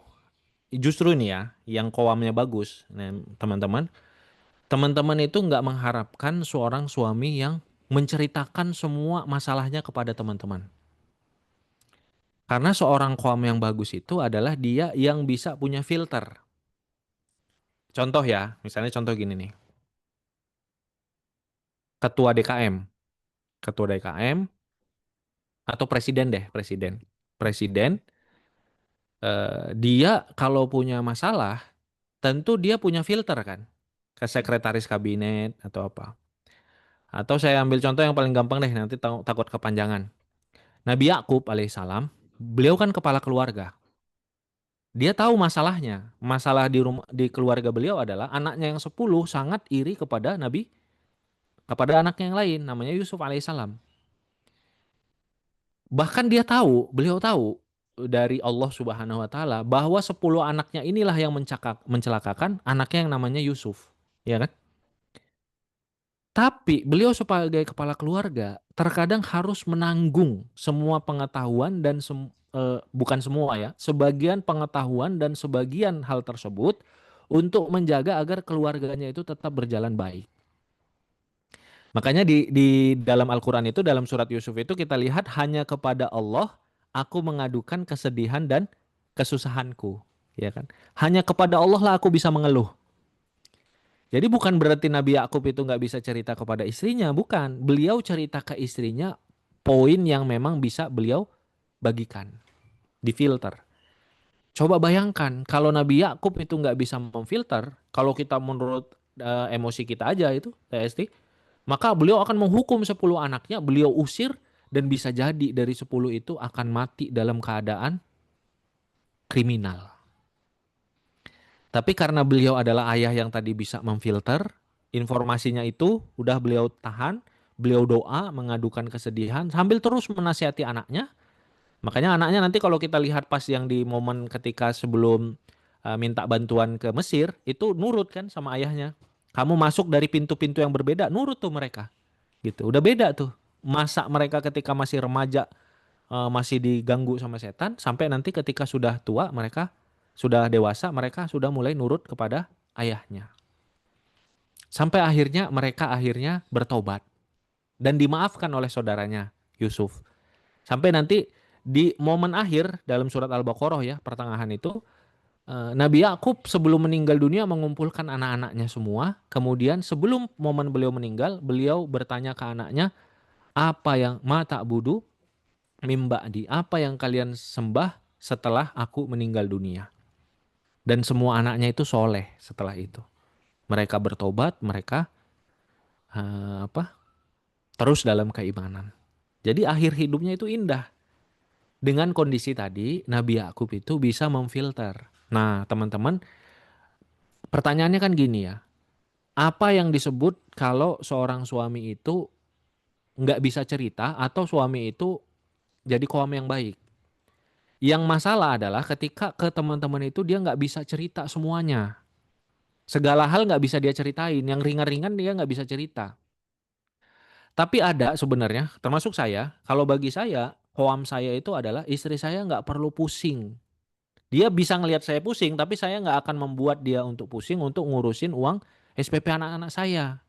S3: justru ini ya, yang koamnya bagus. Nah, teman-teman itu nggak mengharapkan seorang suami yang menceritakan semua masalahnya kepada teman-teman. Karena seorang koam yang bagus itu adalah dia yang bisa punya filter. Contoh ya, misalnya contoh gini nih. Ketua DKM, ketua DKM atau presiden deh, presiden. Presiden, dia kalau punya masalah, tentu dia punya filter kan. Ke sekretaris kabinet atau apa. Atau saya ambil contoh yang paling gampang deh, nanti takut kepanjangan. Nabi Yakub alaihissalam, beliau kan kepala keluarga. Dia tahu masalahnya. Masalah di rumah di keluarga beliau adalah anaknya yang 10 sangat iri kepada anaknya yang lain, namanya Yusuf alaihissalam. Bahkan beliau tahu dari Allah Subhanahu wa taala bahwa 10 anaknya inilah yang mencelakakan anaknya yang namanya Yusuf, ya kan? Tapi beliau sebagai kepala keluarga terkadang harus menanggung semua pengetahuan dan bukan semua ya, sebagian pengetahuan dan sebagian hal tersebut untuk menjaga agar keluarganya itu tetap berjalan baik. Makanya di dalam Al-Quran itu, dalam surat Yusuf itu kita lihat hanya kepada Allah aku mengadukan kesedihan dan kesusahanku, ya kan? Hanya kepada Allah lah aku bisa mengeluh. Jadi bukan berarti Nabi Yakub itu nggak bisa cerita kepada istrinya, bukan. Beliau cerita ke istrinya poin yang memang bisa beliau bagikan, difilter. Coba bayangkan kalau Nabi Yakub itu nggak bisa memfilter, kalau kita menurut emosi kita aja itu, TST, maka beliau akan menghukum 10 anaknya, beliau usir, dan bisa jadi dari 10 itu akan mati dalam keadaan kriminal. Tapi karena beliau adalah ayah yang tadi bisa memfilter, informasinya itu udah beliau tahan, beliau doa, mengadukan kesedihan, sambil terus menasihati anaknya. Makanya anaknya nanti kalau kita lihat pas yang di momen ketika sebelum minta bantuan ke Mesir, itu nurut kan sama ayahnya. Kamu masuk dari pintu-pintu yang berbeda, nurut tuh mereka. Gitu. Udah beda tuh. Masa mereka ketika masih remaja masih diganggu sama setan, sampai nanti ketika sudah tua mereka sudah dewasa, mereka sudah mulai nurut kepada ayahnya. Sampai mereka akhirnya bertobat dan dimaafkan oleh saudaranya Yusuf. Sampai nanti di momen akhir dalam surat Al-Baqarah ya, pertengahan itu Nabi Yakub sebelum meninggal dunia mengumpulkan anak-anaknya semua. Kemudian sebelum momen beliau meninggal, beliau bertanya ke anaknya, apa yang mata budu mimba'di, apa yang kalian sembah setelah aku meninggal dunia. Dan semua anaknya itu soleh setelah itu. Mereka bertobat, mereka terus dalam keimanan. Jadi akhir hidupnya itu indah. Dengan kondisi tadi, Nabi Yakub itu bisa memfilter. Nah, teman-teman, pertanyaannya kan gini ya. Apa yang disebut kalau seorang suami itu nggak bisa cerita atau suami itu jadi kaum yang baik? Yang masalah adalah ketika ke teman-teman itu dia nggak bisa cerita semuanya. Segala hal nggak bisa dia ceritain. Yang ringan-ringan dia nggak bisa cerita. Tapi ada sebenarnya, termasuk saya, kalau bagi saya, koam saya itu adalah istri saya nggak perlu pusing. Dia bisa ngelihat saya pusing, tapi saya nggak akan membuat dia untuk pusing untuk ngurusin uang SPP anak-anak saya.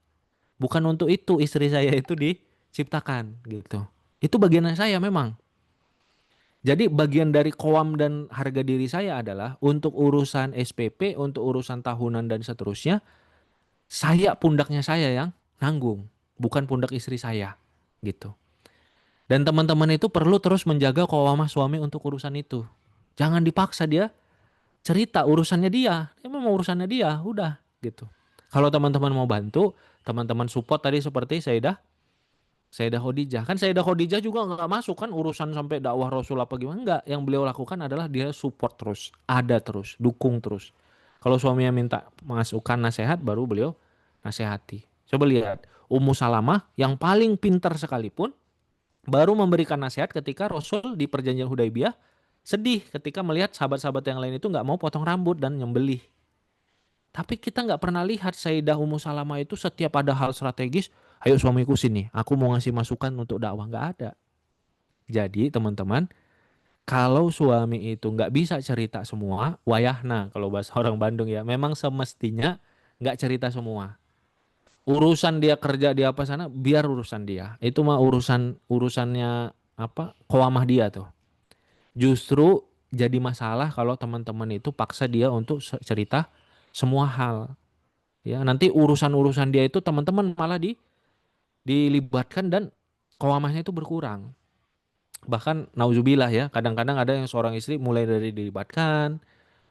S3: Bukan untuk itu istri saya itu diciptakan gitu. Itu bagian saya memang. Jadi bagian dari koam dan harga diri saya adalah untuk urusan SPP, untuk urusan tahunan dan seterusnya, pundaknya saya yang nanggung, bukan pundak istri saya, gitu. Dan teman-teman itu perlu terus menjaga kewamah suami untuk urusan itu. Jangan dipaksa dia cerita urusannya dia, memang urusannya dia, udah gitu. Kalau teman-teman mau bantu, teman-teman support tadi seperti Sayyidah Khadijah. Kan Sayyidah Khadijah juga nggak masuk kan urusan sampai dakwah Rasul apa gimana. Enggak. Yang beliau lakukan adalah dia support terus. Ada terus. Dukung terus. Kalau suaminya minta masukan nasihat baru beliau nasihati. Coba lihat. Ummu Salamah yang paling pintar sekalipun baru memberikan nasihat ketika Rasul di perjanjian Hudaibiyah sedih ketika melihat sahabat-sahabat yang lain itu nggak mau potong rambut dan nyembelih. Tapi kita nggak pernah lihat Sayyidah Ummu Salamah itu setiap ada hal strategis, ayo suamiku sini, aku mau ngasih masukan untuk dakwah. Nggak ada. Jadi teman-teman, kalau suami itu nggak bisa cerita semua, wayahna kalau bahasa orang Bandung ya, memang semestinya nggak cerita semua. Urusan dia kerja di apa sana, biar urusan dia. Itu mah urusannya apa? Qawamah dia tuh. Justru jadi masalah kalau teman-teman itu paksa dia untuk cerita semua hal. Ya, nanti urusan-urusan dia itu teman-teman malah dilibatkan dan qawamahnya itu berkurang. Bahkan nauzubillah ya, kadang-kadang ada yang seorang istri mulai dari dilibatkan,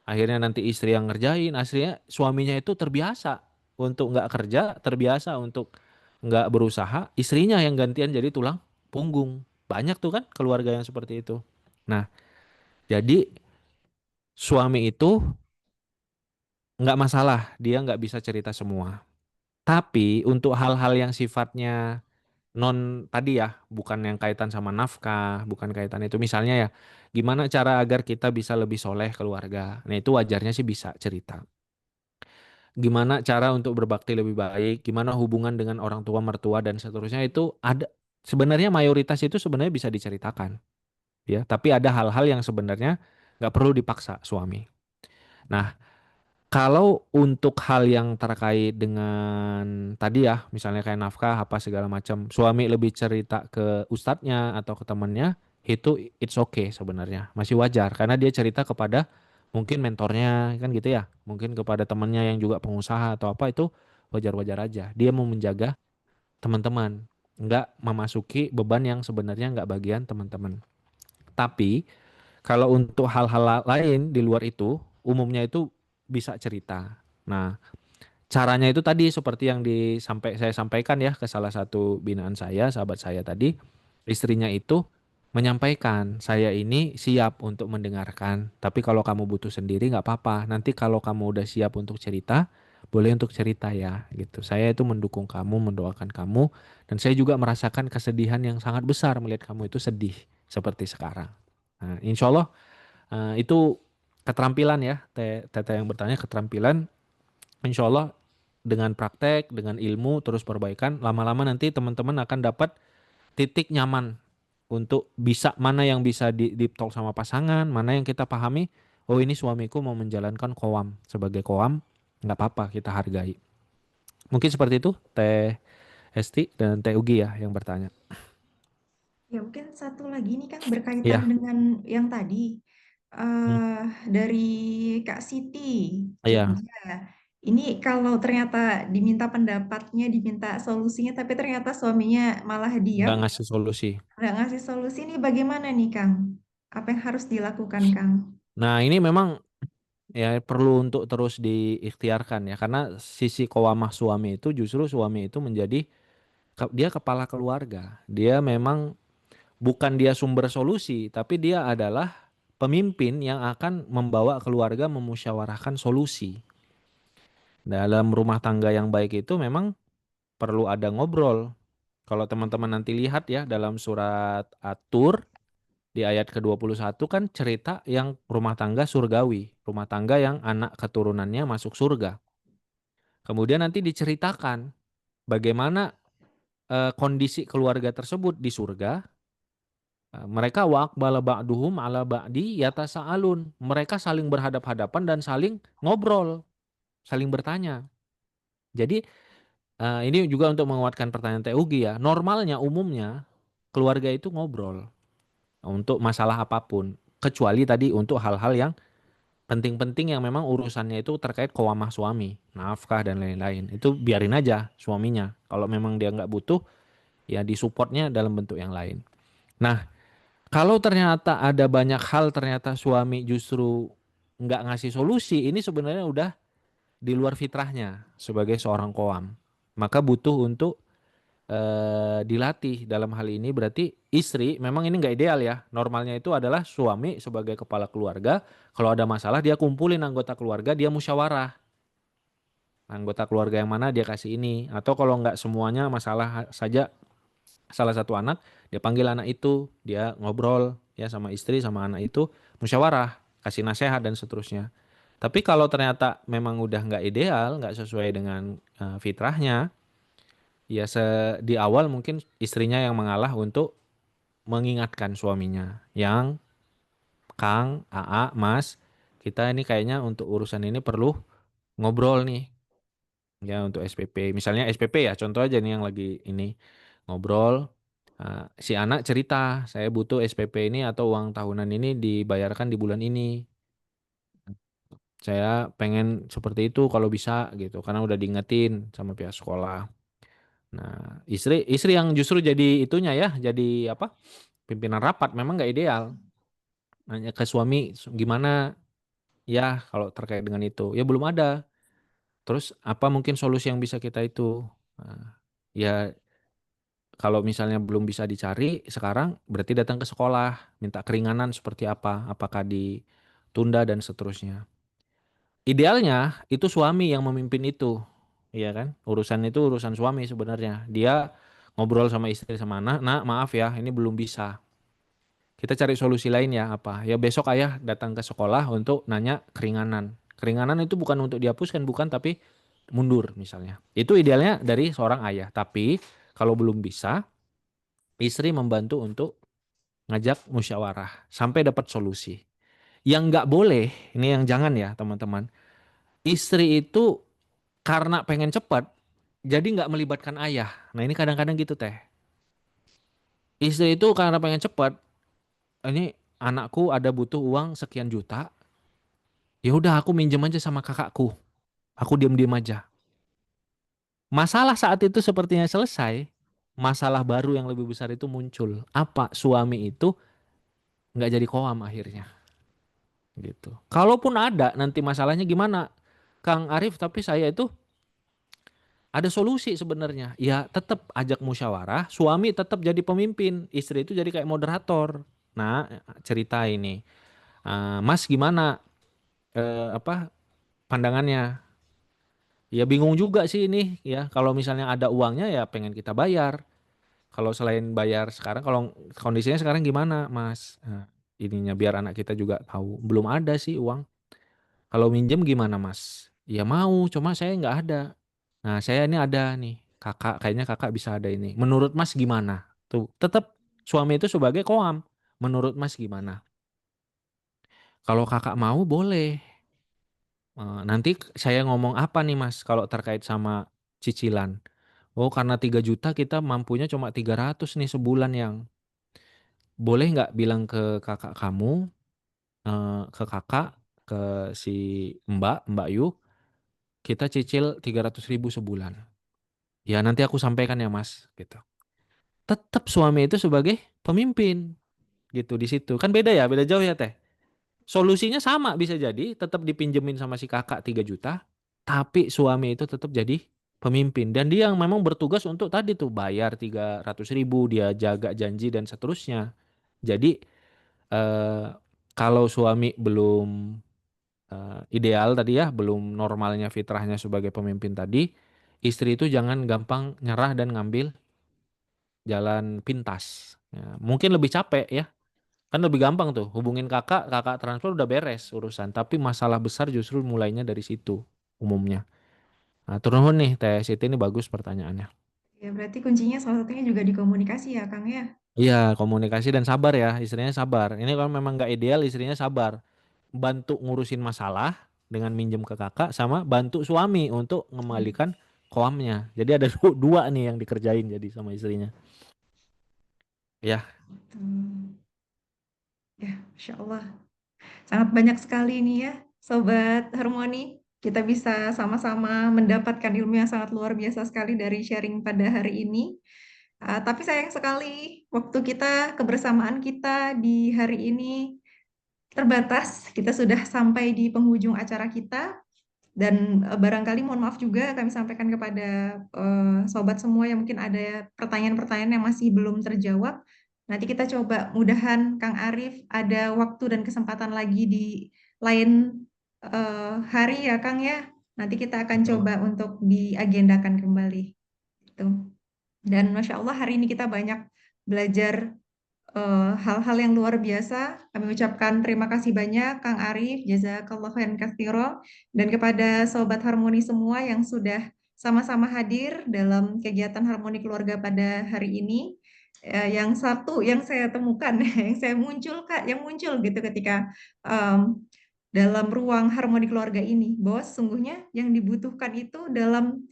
S3: akhirnya nanti istri yang ngerjain, akhirnya suaminya itu terbiasa untuk nggak kerja, terbiasa untuk nggak berusaha, istrinya yang gantian jadi tulang punggung. Banyak tuh kan keluarga yang seperti itu. Nah, jadi suami itu nggak masalah, dia nggak bisa cerita semua. Tapi untuk hal-hal yang sifatnya non tadi ya, bukan yang kaitan sama nafkah, bukan kaitan itu. Misalnya ya, gimana cara agar kita bisa lebih soleh keluarga. Nah itu wajarnya sih bisa cerita. Gimana cara untuk berbakti lebih baik, gimana hubungan dengan orang tua mertua dan seterusnya itu ada sebenarnya mayoritas itu sebenarnya bisa diceritakan ya, tapi ada hal-hal yang sebenarnya nggak perlu dipaksa suami. Nah, kalau untuk hal yang terkait dengan tadi ya, misalnya kayak nafkah apa segala macam, suami lebih cerita ke ustadznya atau ke temannya, itu it's okay sebenarnya, masih wajar karena dia cerita kepada mungkin mentornya kan gitu ya, mungkin kepada temannya yang juga pengusaha atau apa itu wajar-wajar aja. Dia mau menjaga teman-teman, nggak memasuki beban yang sebenarnya nggak bagian teman-teman. Tapi kalau untuk hal-hal lain di luar itu, umumnya itu bisa cerita. Nah, caranya itu tadi seperti yang saya sampaikan ya ke salah satu binaan saya, sahabat saya tadi, istrinya itu menyampaikan, saya ini siap untuk mendengarkan, tapi kalau kamu butuh sendiri nggak apa-apa. Nanti kalau kamu udah siap untuk cerita, boleh untuk cerita ya, gitu. Saya itu mendukung kamu, mendoakan kamu, dan saya juga merasakan kesedihan yang sangat besar melihat kamu itu sedih seperti sekarang. Nah, insya Allah itu keterampilan ya, Tete yang bertanya keterampilan. Insya Allah dengan praktek, dengan ilmu, terus perbaikan, lama-lama nanti teman-teman akan dapat titik nyaman untuk bisa mana yang bisa di deep talk sama pasangan, mana yang kita pahami, oh ini suamiku mau menjalankan koam sebagai koam, nggak apa-apa kita hargai. Mungkin seperti itu, Teh Esti dan Teh Ugi ya yang bertanya.
S1: Ya, mungkin satu lagi nih Kang berkaitan
S3: Iya,
S1: dengan yang tadi
S3: hmm,
S1: eh dari Kak Siti
S3: iya,
S1: Jogja. Ini kalau ternyata diminta pendapatnya, diminta solusinya, tapi ternyata suaminya malah diam,
S3: nggak ngasih solusi.
S1: nggak ngasih solusi, ini bagaimana nih Kang? Apa yang harus dilakukan Kang?
S3: Nah ini memang ya perlu untuk terus diikhtiarkan ya karena sisi kewamah suami itu justru suami itu menjadi dia kepala keluarga. Dia memang bukan dia sumber solusi, tapi dia adalah pemimpin yang akan membawa keluarga memusyawarahkan solusi. Dalam rumah tangga yang baik itu memang perlu ada ngobrol. Kalau teman-teman nanti lihat ya dalam surat At-Tur di ayat ke-21 kan cerita yang rumah tangga surgawi, rumah tangga yang anak keturunannya masuk surga. Kemudian nanti diceritakan bagaimana kondisi keluarga tersebut di surga. Mereka wa aqbala ba'duhum ala ba'di yatasaalun. Mereka saling berhadap-hadapan dan saling ngobrol, saling bertanya. Jadi ini juga untuk menguatkan pertanyaan Teh Ugi ya. Normalnya umumnya keluarga itu ngobrol untuk masalah apapun, kecuali tadi untuk hal-hal yang penting-penting yang memang urusannya itu terkait kewamah suami, nafkah dan lain-lain. Itu biarin aja suaminya. Kalau memang dia nggak butuh, ya disupportnya dalam bentuk yang lain. Nah, kalau ternyata ada banyak hal ternyata suami justru nggak ngasih solusi, ini sebenarnya udah di luar fitrahnya sebagai seorang koam. Maka butuh untuk dilatih dalam hal ini berarti istri memang ini nggak ideal ya. Normalnya itu adalah suami sebagai kepala keluarga, kalau ada masalah dia kumpulin anggota keluarga, dia musyawarah. Anggota keluarga yang mana dia kasih ini. Atau kalau nggak semuanya masalah saja salah satu anak, dia panggil anak itu, dia ngobrol ya sama istri sama anak itu, musyawarah, kasih nasihat dan seterusnya. Tapi kalau ternyata memang udah nggak ideal, nggak sesuai dengan fitrahnya, ya di awal mungkin istrinya yang mengalah untuk mengingatkan suaminya, yang Kang, AA, Mas, kita ini kayaknya untuk urusan ini perlu ngobrol nih, ya untuk SPP. Misalnya SPP ya, contoh aja nih yang lagi ini ngobrol. Si anak cerita, saya butuh SPP ini atau uang tahunan ini dibayarkan di bulan ini. Saya pengen seperti itu kalau bisa gitu, karena udah diingetin sama pihak sekolah. Nah, istri istri yang justru jadi itunya ya, jadi apa? Pimpinan rapat memang nggak ideal. Nanya ke suami gimana ya kalau terkait dengan itu. Ya belum ada. Terus apa mungkin solusi yang bisa kita itu? Nah, ya kalau misalnya belum bisa dicari sekarang berarti datang ke sekolah, minta keringanan seperti apa, apakah ditunda dan seterusnya. Idealnya itu suami yang memimpin itu, iya kan? Urusan itu urusan suami sebenarnya. Dia ngobrol sama istri sama anak, nak maaf ya, ini belum bisa. Kita cari solusi lain ya apa? Ya besok ayah datang ke sekolah untuk nanya keringanan. Keringanan itu bukan untuk dihapuskan, bukan, tapi mundur misalnya. Itu idealnya dari seorang ayah. Tapi kalau belum bisa, istri membantu untuk ngajak musyawarah sampai dapat solusi. Yang nggak boleh, ini yang jangan ya teman-teman. Istri itu karena pengen cepat, jadi nggak melibatkan ayah. Nah ini kadang-kadang gitu teh. Istri itu karena pengen cepat, ini anakku ada butuh uang sekian juta, ya udah aku minjem aja sama kakakku. Aku diam-diam aja. Masalah saat itu sepertinya selesai, masalah baru yang lebih besar itu muncul. Apa? Suami itu nggak jadi koam akhirnya, gitu. Kalaupun ada nanti masalahnya gimana, Kang Arif? Tapi saya itu ada solusi sebenarnya. Ya tetap ajak musyawarah, suami tetap jadi pemimpin, istri itu jadi kayak moderator. Nah, cerita ini, Mas gimana? Apa pandangannya? Ya bingung juga sih ini ya. Kalau misalnya ada uangnya ya pengen kita bayar. Kalau selain bayar sekarang, kalau kondisinya sekarang gimana, Mas? Ininya biar anak kita juga tahu. Belum ada sih uang. Kalau minjem gimana, Mas? Ya mau, cuma saya nggak ada. Nah, saya ini ada nih. Kakak, kayaknya kakak bisa ada ini. Menurut Mas gimana? Tuh, tetap suami itu sebagai koam. Menurut Mas gimana? Kalau kakak mau boleh. Nanti saya ngomong apa nih Mas kalau terkait sama cicilan? Oh, karena 3 juta kita mampunya cuma 300 nih sebulan yang. Boleh nggak bilang ke kakak kamu, ke kakak, ke si Mbak Yu, kita cicil 300.000 sebulan. Ya nanti aku sampaikan ya Mas, gitu. Tetap suami itu sebagai pemimpin, gitu di situ. Kan beda ya, beda jauh ya Teh. Solusinya sama bisa jadi, tetap dipinjemin sama si kakak 3 juta, tapi suami itu tetap jadi pemimpin. Dan dia yang memang bertugas untuk tadi tuh bayar 300.000, dia jaga janji dan seterusnya. Jadi eh, kalau suami belum ideal tadi ya, belum normalnya fitrahnya sebagai pemimpin tadi, istri itu jangan gampang nyerah dan ngambil jalan pintas. Ya, mungkin lebih capek ya. Kan lebih gampang tuh hubungin kakak, kakak transfer udah beres urusan. Tapi masalah besar justru mulainya dari situ umumnya. Nah, turun nih Teh Siti, ini bagus pertanyaannya.
S1: Ya, berarti kuncinya salah satunya juga di komunikasi ya, Kang ya.
S3: Iya, komunikasi dan sabar ya, istrinya sabar. Ini kalau memang nggak ideal, istrinya sabar. Bantu ngurusin masalah dengan minjem ke kakak, sama bantu suami untuk
S1: Hmm.
S3: mengembalikan koamnya. Jadi ada dua nih yang dikerjain jadi sama istrinya. Ya,
S1: Betul. Ya, Masya Allah. Sangat banyak sekali nih ya, Sobat Harmoni. Kita bisa sama-sama mendapatkan ilmu yang sangat luar biasa sekali dari sharing pada hari ini. Tapi sayang sekali, waktu kita, kebersamaan kita di hari ini terbatas. Kita sudah sampai di penghujung acara kita. Dan barangkali mohon maaf juga kami sampaikan kepada sobat semua yang mungkin ada pertanyaan-pertanyaan yang masih belum terjawab. Nanti kita coba mudahan Kang Arif ada waktu dan kesempatan lagi di lain hari ya Kang ya. Nanti kita akan
S3: betul.
S1: coba untuk diagendakan kembali. Gitu. Dan Masya Allah hari ini kita banyak belajar hal-hal yang luar biasa. Kami ucapkan terima kasih banyak Kang Arif, jazakallahu khairan katsira, dan kepada Sobat Harmoni semua yang sudah sama-sama hadir dalam kegiatan Harmoni Keluarga pada hari ini. Yang satu yang saya temukan, yang muncul gitu ketika em, dalam ruang Harmoni Keluarga ini, bahwa sesungguhnya yang dibutuhkan itu dalam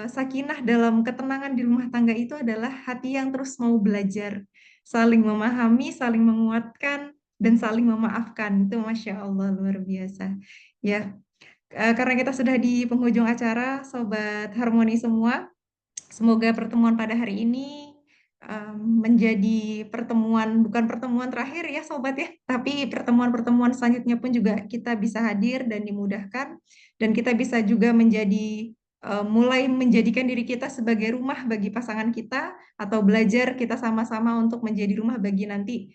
S1: sakinah, dalam ketenangan di rumah tangga itu adalah hati yang terus mau belajar, saling memahami, saling menguatkan, dan saling memaafkan. Itu Masya Allah luar biasa. Ya, karena kita sudah di penghujung acara, Sobat Harmoni semua, semoga pertemuan pada hari ini menjadi pertemuan, bukan pertemuan terakhir ya Sobat ya, tapi pertemuan-pertemuan selanjutnya pun juga kita bisa hadir dan dimudahkan, dan kita bisa juga mulai menjadikan diri kita sebagai rumah bagi pasangan kita, atau belajar kita sama-sama untuk menjadi rumah bagi nanti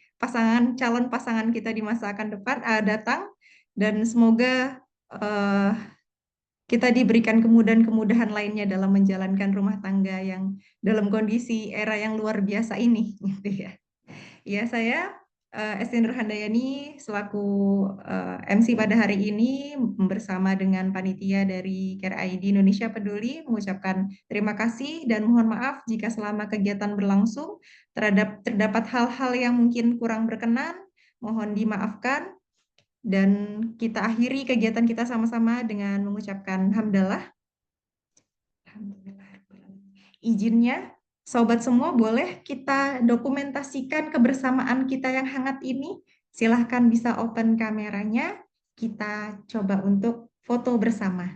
S1: calon pasangan kita di masa akan datang, dan semoga eh, kita diberikan kemudahan-kemudahan lainnya dalam menjalankan rumah tangga yang dalam kondisi era yang luar biasa ini, gitu ya. Ya, saya Esti Nurhandayani selaku MC pada hari ini bersama dengan panitia dari Care ID Indonesia Peduli mengucapkan terima kasih dan mohon maaf jika selama kegiatan berlangsung terdapat hal-hal yang mungkin kurang berkenan, mohon dimaafkan. Dan kita akhiri kegiatan kita sama-sama dengan mengucapkan hamdalah. Izinnya, sobat semua boleh kita dokumentasikan kebersamaan kita yang hangat ini. Silahkan bisa open kameranya. Kita coba untuk foto bersama.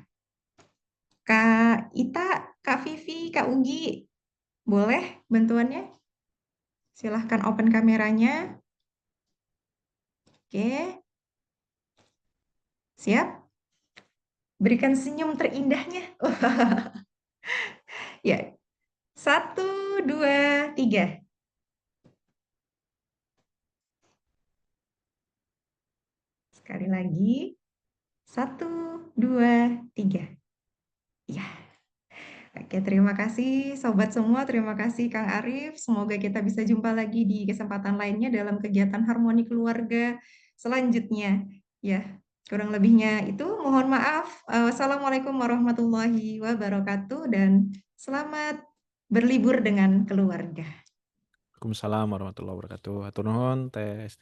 S1: Kak Ita, Kak Vivi, Kak Ugi, boleh bantuannya? Silahkan open kameranya. Oke, siap? Berikan senyum terindahnya. Ya, 1, 2, 3. Sekali lagi. 1, 2, 3. Ya. Oke, terima kasih sobat semua. Terima kasih Kang Arif. Semoga kita bisa jumpa lagi di kesempatan lainnya dalam kegiatan Harmoni Keluarga selanjutnya. Ya, kurang lebihnya itu mohon maaf. Wassalamualaikum warahmatullahi wabarakatuh dan selamat berlibur dengan keluarga.
S3: Waalaikumsalam warahmatullahi wabarakatuh. Hatur nuhun, Teh